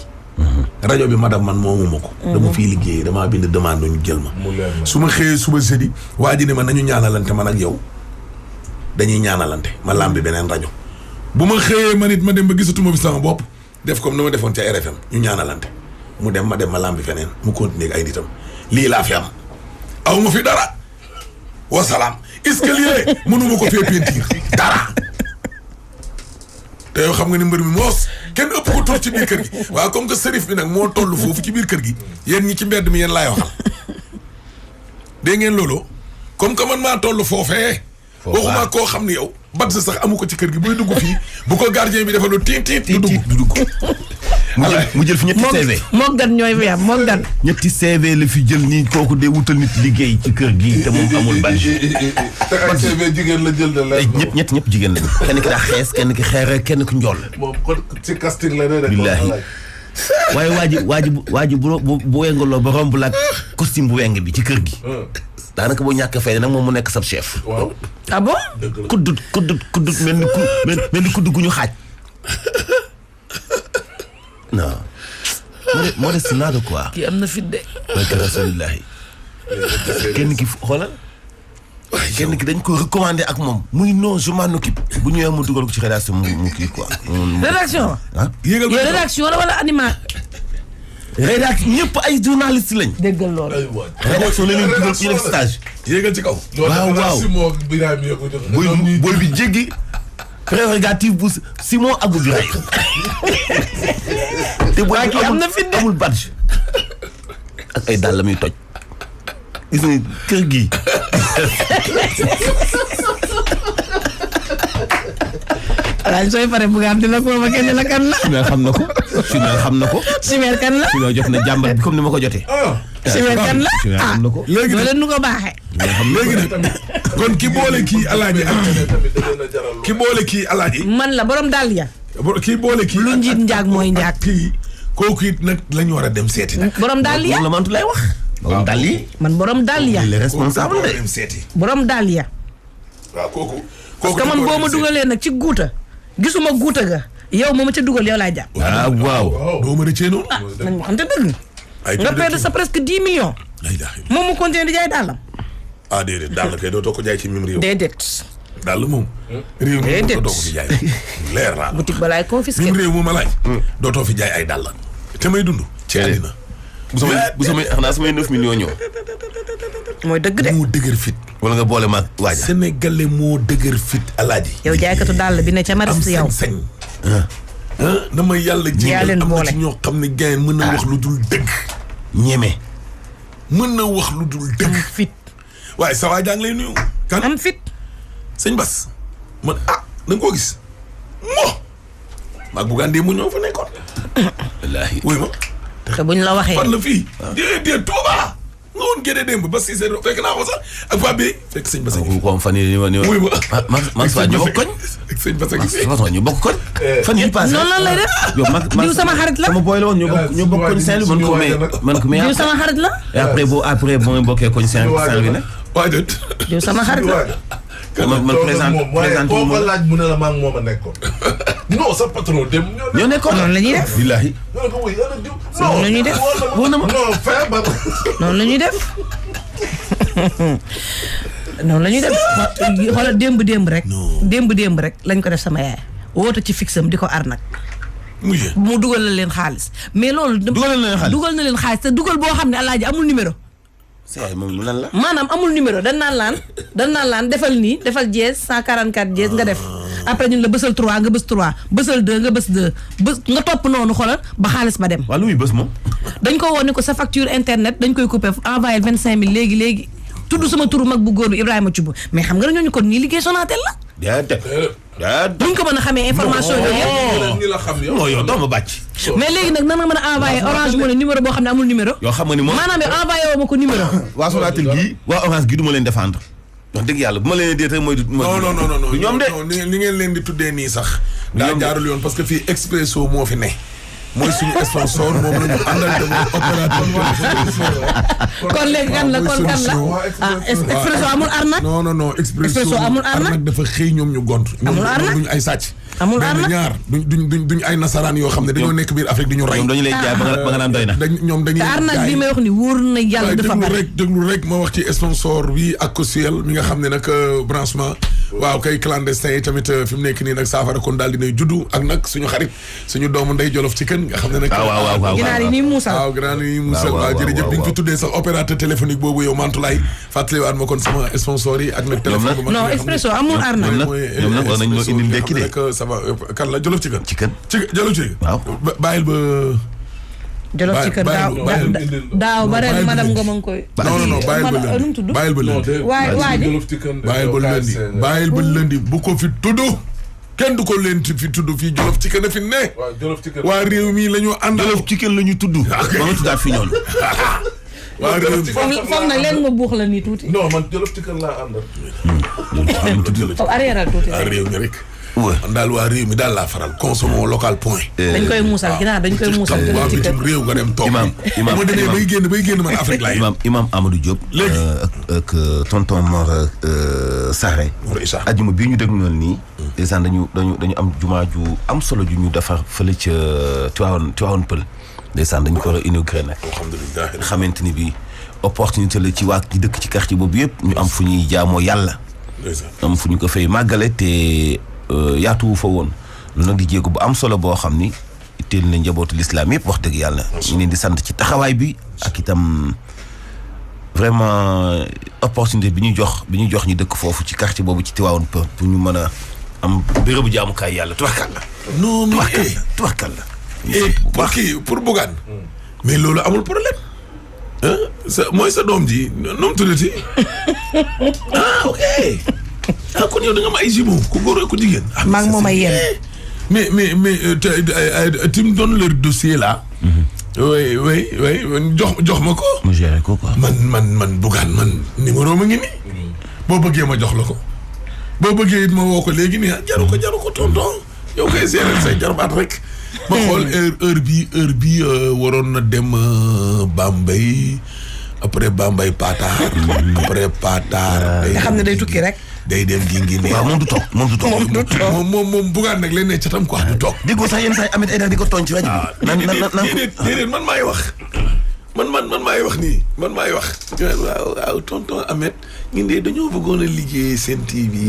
rajo bi madame man moomuma ko. dama fiy liggéey damaa bind demande ñu jël ma. su ma xëyee suba jeudi waa ji ne ma nañu ñaanalante man ak yow dañuy ñaanalante ma làmbi beneen rajo. bu ma xëyee man it ma dem ba gisatuma fi sama bopp def comme na ma defoon ca RFM ñu ñaanalante mu dem ma làmbi feneen mu continuer ay nitam lii laa fi am aw ma fi dara wasalaam est-ce que lii mënuma ko fee peinture dara te yow xam nga ni mbër mi moos kenn ëpp ko tur ci biir kër gi waaw comme que sërif bi nag moo toll foofu ci biir kër gi yéen ñi ci mbedd mi yéen laay waxal dégg ngeen loolu comme que man maa toll foofee waxuma koo xam ni yow bat sa sax amu ko ci kër gi buy dugg fii bu ko gardien bi defaloo tiit du dugg mu jël fi ñetti CV moo gan ñooy fi am moo gan ñetti CV la fi jël nii kooku dee wutal nit liggéey ci kër gi te moom amul badge te ay CV jigéen la jël de la ñëpp jigéen lañu kenn ki daa xees kenn ki xeere kenn ki njool moom kon ci casting la ne rek billaahi waaye waa ji bu wengaloo ba romb la costume bu weng bi ci kër gi daanaka boo ñàkk fay nag moom mu nekk sab chef. waaw ah bon. kuddut mel ni kudd gu ñu xaaj. non. moo des si naadu quoi. kii am na fit de. barke rasulillahi. kenn ki xoolal. kenn ki dañ ko recommandé ak moom. muy non je m'en occupe. bu ñëwee mu dugal ko ci rédaction mu kii quoi. rédaction. ah yow rédaction la wala animat. rédaction ñëpp ay journaliste lañ. déggal loolu. rédaction la leen dugal ñu def stage. yéegal ci kaw. waaw booy bi jéggi prérogative bu Simon ak bu Birahim. te booy bi amul badge. ak ay dàll muy toj. gis nga kër gi. waaye sooy pare bu am dina ko ma kenn la kan la. Chimère xam na ko. Chimère kan la. Chimère jot na jàmbat bi comme ni ma ko jotee. Chimère kan la. Chimère xam na ko. léegi nag nu ko baaxee. léegi nag kon ki boole kii alaaji ak ki boole kii alaaji. man la borom dàll ya. kii boole kii. lu njiit njaag mooy njaag. kii kooku it nag la ñu war a dem seeti nag. borom dàll ya la mantu lay wax. borom dàll yi. man borom dàll ya. il est responsable de. dem seeti. borom dàll ya. waaw kooku. parce que man boo ma dugalee nag ci guuta gisuma guuta ga yow moom ma ca dugal yow laay jàpp. waaw. doo ma rëccee noonu. ah nañ ma xam te dëgg. nga perdre sa presque 10 millions. moom mu continuer di jaay dàllam. ah déedéet dàll kay dootoo ko jaay ci même réew. déedéet. dàll moom. réew mi dootoo ko fi jaay. leer naa. boutique balaay confisqué. même réew mu ma laaj. dootoo fi jaay ay dàll. te may dund. ci àddina. bu samay 9 millions ñëw. mooy dëgg de. moo dëgër fit. wala nga boole maag waaja. Sénégalais moo dëgër fit alaaji. yow jaaykatu dàll bi ne ca Mariste yow. am sañ-sañ. dama yàlla jéegal am na ci ñoo xam ne gain mën na wax lu dul dëgg. ñeme. mën na wax lu dul dëgg. am fit. waaye sa waa jaa ngi lay nuyu. kan am fit. sëñ Bas. man da nga koo gis. moo. maag bu gàndee mu ñëw fa nekkoon. wallaahi. wuy ma. te buñ la waxee. fan la fii. déedéet Touba. nga woon gédé démb ba 6 heures fekk naa ko sax ak Pape Bey fekk sëñ Bas. ko fan yii muy man ñu bokk koñ. ak sëñ Bas ñu bokk koñ. fan yii passé noonu lan lay def. yow diw sama xarit la. sama boy la woon ñu bokk koñ Saint-Louis man ko mais diw sama xarit la. et après boo bokkee koñ Saint-Louis nag. waa jot. diw sama xarit la. man présenté boo ma laaj mu ne la maa ngi moom a nekkoon. non sa patron dem. ñoo nekkoon noonu la ñuy def. billaahi. noonu la ñuy def. non feebar. noonu la ñuy def. noonu la ñuy def xoolal démb rek. démb rek lañ ko def sama yaay. woote ci fixam di ko arnak. mu dugal na leen xaalis mais loolu. dugal na leen xaalis te dugal boo xam ne alaaji amul numéro. c'est moom lan la. maanaam amul numéro dañ naan laan defal nii defal dièse 144 dièse nga def. après ñun la bësal 3 nga bës 3 bësal 2 nga bës 2 nga topp noonu xoolal ba xaalis ba dem. waaw lu muy bës moom. dañ ko woon ni ko sa facture internet dañ koy couper envoyé 25000 léegi tudd sama turu mag bu góor bi Ibrahima Thioub mais xam nga ne ñooñu kon ñii liggéey Sonatel la. duñ ko mën a xamee information yooyu yëpp. ñi la xam yow doo ma bàcc. mais léegi nag nan nga mën a envoyé Orange Money numéro boo xam ne amul numéro. yoo xam nga ni moom maanaam yow envoyé woo ma ko numéro. waa Sonatel gii waa Orange gii du ma leen défendre. wax dëgg yàlla bu ma leen di déet rek mooy. non du ñoom de. ni ngeen leen di tuddee nii sax daa jaarul yoon parce que fii Expresso moo fi ne. mooy suñu sponsor moom la ñu àndal de moom opérateur. kon léegi kan la kon kan la Expresso amul arnaque. non Expresso amul arnaque dafa xëy ñoom ñu gont. amul arnaque duñu ay sàcc. amul arnaque ñaar duñ ay nasaraan yoo xam ne dañoo nekk biir Afrique di ñu rey. ñoom dañu lay jaay ba nga naan doy na. ñoom dañuy jaay arnaque bi may wax ni wóor na yàlla dafa bari. déglu rek ma wax ci sponsor bi ak Cosiel mi nga xam ne nag branchement. waaw kay clandestin yi tamit fi mu nekk nii nag saafara kon daal dinay juddu ak nag suñu xarit suñu doomu ndey Jolof ci kën nga xam ne nag. waaw ginaar yi nii muusal. waaw ginaar yi nii muusal waaw jërëjëf bi nga fi tuddee sax opérateur téléphonique boobu yow Mantoulaye fàttaliwaat ma kon sama sponsor yi ak nag téléphone bu non Expresso amul arnaque. ñoom nag war nañ ñoo indi ndekki de. ça va kan la Jolof ci kën. ci kën Jolof ci kën. waaw bàyyil ba. Jolof ci kër daaw ba ren madame Ngom a ngi koy. non bàyyil ba lëndi bàyyil ba lëndi bu ko fi tudd kenn du ko leen fi tudd fii Jolof ci kën a fi ne. waa réew mi la ñu àndal. Jolof ci kën la ñu tudd. ba nga tuddaat fi ñoon. waa réew mi foofu nag leen nga buux la nii tuuti. non man Jolof ci kën laa àndal. foofu arrière tuuti waa réew mi rek. man daal waa réew mi daal laa faral consommons local point. dañ koy muusal ginaar dañ koy muusal. waa bitim réew nga dem toog. imaam ma demee bay génn man Afrique laay. imaam Amadou Diop. léegi ak tonton Mor Sarré. ajuma bii ñu déglu noonu nii. ndeysaan dañu am jumaa ju am solo ju ñu defar fële ca Tivaouane Pël. ndeysaan dañu ko war a inauguré nag. alhamdulilah xamante ni bii opportunité la ci waa ñi dëkk ci quartier boobu yëpp ñu am fu ñuy jaamoo yàlla. am fu ñu ko fay màggale te. yaatuwu fa woon lu nag di jéego bu am solo boo xam ni teel na njabootu lislaam yëpp wax dëgg yàlla ñu leen di sant ci taxawaay bi ak itam vraiment opportunité bi ñu jox ñu dëkk foofu ci quartier boobu ci Tivaouane Peulh pour ñu mën a am bérébu jaamukaay yàlla tubarkalla. non mais tubarkalla. pour Bougane mais loolu amul problème mooy sa doom ji nu mu tuddati ok. kon yow da nga am ay jumeaux ku góor ak ku jigéen. maa ngi moom ay yéen. mais tu me donnes leur dossier là. oui jox ma ko. mu géré ko quoi. man Bougane man numéro ma ngi nii. boo bëggee ma jox la ko. boo bëggee it ma woo ko léegi nii jaru ko tonton yow koy seeral say jarbaat rek. ma xool heure bi waroon na dem Bambey après Bambey Patar. après Patar. nga xam ne day tukki rek. day dem gingi ne. waaw moom du toog. moom Bougane nag leen ne catam quoi du toog. déggoo sax yenn saa yi Ahmed Aidara di ko tooñ ci rajo bi. déedéet man maay wax. man maay wax nii man maay wax. waaw tonton Ahmed ñun de dañoo bëggoon a liggéey seen TV.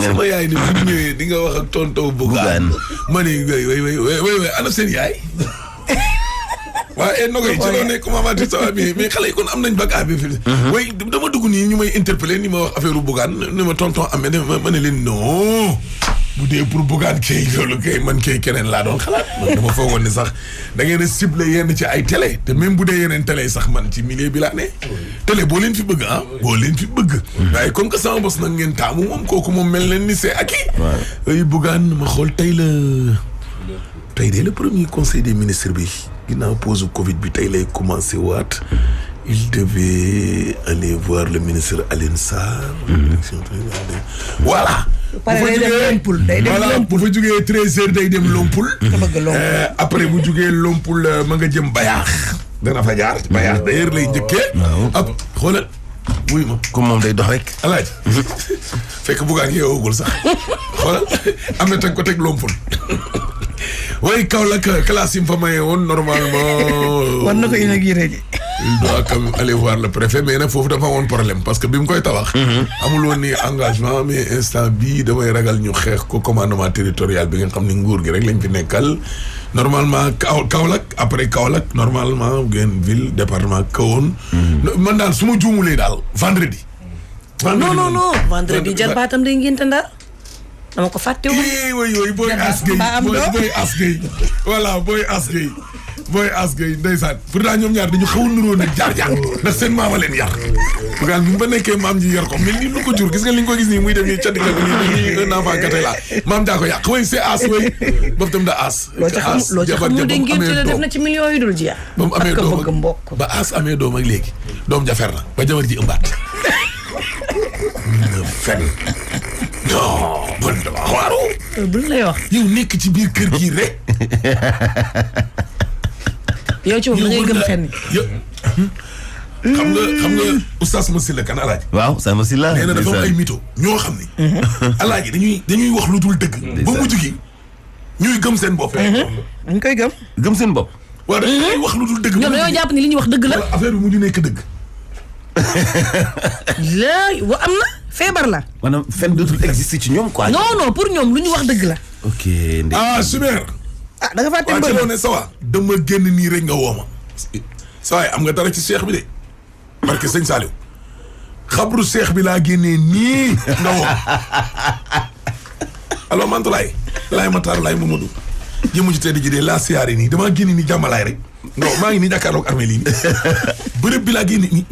sama yaay ni bu ñëwee di nga wax ak tonton Bougane. ma ne way ana seen yaay. waaw nogay ci loo nekk maman ça va bien mais xale yi kon am nañ bagage bi fi. way dama dugg nii ñu may interpellé ni ma wax affaire Bougane ni ma tonton Ahmed ma ne leen non bu dee pour Bougane kay loolu kay man kay keneen laa doon xalaat man dama foogoon ni sax da ngeen a ciblé yenn ci ay télé te même bu dee yeneen télé sax man ci milieu bi laa ne. télé boo leen fi bëgg boo leen fi bëgg. waaye comme que sama bos nag ngeen taamu moom kooku moom mel leen ni c'est acquis. waaw Bougane ma xool tey de le premier conseil des ministres bi. ginnaaw pause Covid bi tey lay commencé waat il devait aller voir le ministre Alioune Sarr. voilà. bu fa jógee 13h day dem Lompoul. après bu jógee Lompoul ma nga jëm Bayaax. dana fa jaar Bayaax d'ailleurs lay njëkkee. ab xoolal wuy ma. comme moom day dox rek. alaaji fekk Bougane yeewagul sax xoolal am na teg ko teg Lompoul. waaye Kaolack classe yi mu fa maye woon normalement. war na ko inauguré ji. il doit quand même aller voir le préfet mais nag foofu dafa amoon problème parce que bi mu koy tabax. amul woon ni engagement mais instant bii damay ragal ñu xeex ko commandement territorial bi nga xam ni nguur gi rek lañ fi nekkal. normalement Kaolack après Kaolack normalement ngeen ville département Kahone. man daal su ma juumulee daal vendredi. non vendredi jarbaatam day ngénte Ndar. dama ko fàtte woon. oui booy asgay voilà booy asgay ndeysaan pourtant ñoom ñaar dañu xaw a nuroo nag jaar ndax seen maama leen yar. Bougane bi mu ba nekkee maam ji yar ko mel ni lu ko jur gis nga li nga ko gis nii muy def nii ca diggante nii un enfant gâté la maam jaa ko yàq oui c'est as oui boobu tam da as. loo ca xam mu de ngénte la def na ci millions yu dul jeex. ba mu amee doom ba as amee doom ak léegi doom ja fer na ba jabar ji ëmbaat. fen non man dama waaru. bu lay wax. yow nekk ci biir kër gi rek. yow ci moom da ngay gëm xel ni. xam nga oustaz Masila kan alaaji. waaw oustaz Masila. nee na dafa am ay mytho ñoo xam ni. alaaji dañuy wax lu dul dëgg. ba mujj gi ñuy gëm seen bopp. dañ koy gëm. gëm seen bopp. waaw dañuy wax lu dul dëgg. ñoom dañoo jàpp ni li ñuy wax dëgg la. affaire bi mujj nekk dëgg. laay wa am na feebar la. maanaam fen dootul exister ci ñoom quoi. non pour ñoom lu ñu wax dëgg la. ok. super. da nga fàtte mbër waa ne sawa dama génn nii rek nga wooma sawaay am nga dara ci seex bi de barke sëñ Saliou xabru seex bi laa génnee nii nga woom allo mantulaay laay mataar laay Mamadou jëmu ci teddi ji de laa siyaare nii damaa génne nii jàmmalaay rek non maa ngi nii jàkkaarloog armée lii bërëb bi laa génne nii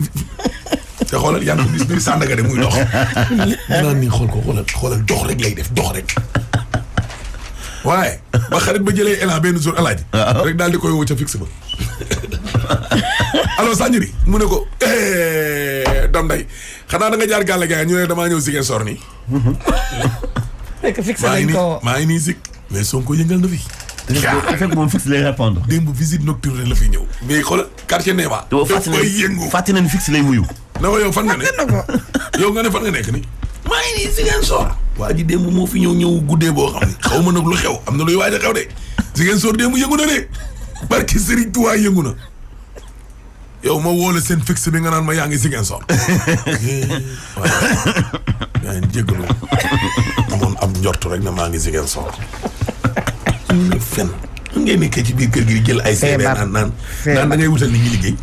te xoolal yaa ngi ko gis biir Sandaga de muy dox naan nii xool ko xoolal dox rek lay def dox rek waaye ba xarit ba jëlee élan benn jour alaaji rek daal di koy woo ca fixe ba alors Sanjiri mu ne ko dam day xanaa da nga jaar gàlle gaay ñu ne damaa ñëw Ziguinchor nii fekk fixe nañ ko maa ngi nii Zig mais Sonko yëngal na fi fekk moom fixe lay répondre démb visite nocturne la fi ñëw mais xoolal quartier Neva dafay yëngu fàtte nañ fixe lay wuyu na ko yow fan nga ne yow nga ne fan nga nekk ni maa ngi nii Ziguinchor waa ji démb moo fi ñëw guddee boo xam ne xaw ma nag lu xew am na luy waaj a xew de Ziguinchor démb yëngu na de barki Serigne Touba yëngu na yow ma wóole seen fixe bi nga naan ma yaa ngi Ziguinchor waaw yaa ngi jégalu amoon am njortu rek na maa ngi Ziguinchor ñu fen ngay nekkee ci biir kër gi di jël ay CV naan da ngay wutal nit ñi liggéey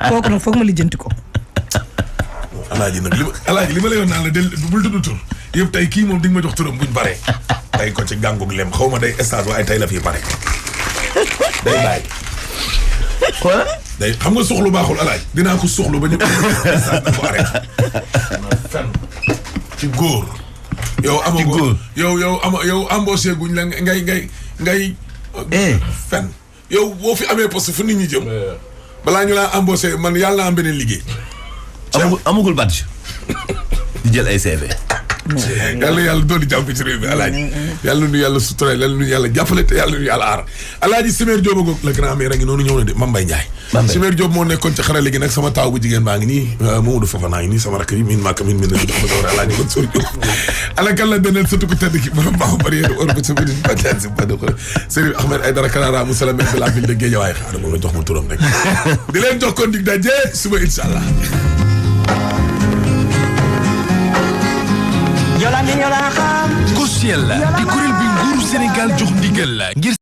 kooku nag foog ma lijjanti ko alaaji nag li ma lay wax naan la del bul tudd tur yëpp tey kii moom di nga ma jox turam buñ baree tey ko ci gàngug lem xaw ma day stage waaye tey la fii pare day bàyyi quoi day xam nga soxlu baaxul alaaji dinaa ko soxlu ba ñëpp stage na ko arrêté fen ci góor yow amago yow embauché guñ la ngay fen yow boo fi amee poste fu nit ñi jëm balaa ñu laa embauché man yàlla naa am beneen liggéey amagul badge di jël ay CV. yàlla dooli jàmm ci réew mi alaaji yàlla nu yàlla sutura yàlla nu yàlla jàppale te yàlla nu yàlla aar alaaji Simeer Diop a goog la grand mère a ngi noonu ñëw na de Mambay Ndiaye Simeer Diop moo nekkoon ci xarale gi nag sama taaw bu jigéen baa ngi nii Mamadou Fofana ngi nii sama rakk yi min màkk min na jox ma dawra alaaji Mansour Diop alakal la deneen surtout ku tedd ki borom baaxu bari yéen or ba sa bëri badian si bado ko Serigne Ahmed Aidara Karara Moussa la maire de la ville de Guédiawaye xaaral ma nga jox ma turam rek di leen jox kon dig daje suba inshallah COSIEL di kuréel bi nguuru Sénégal jox ndigal ngir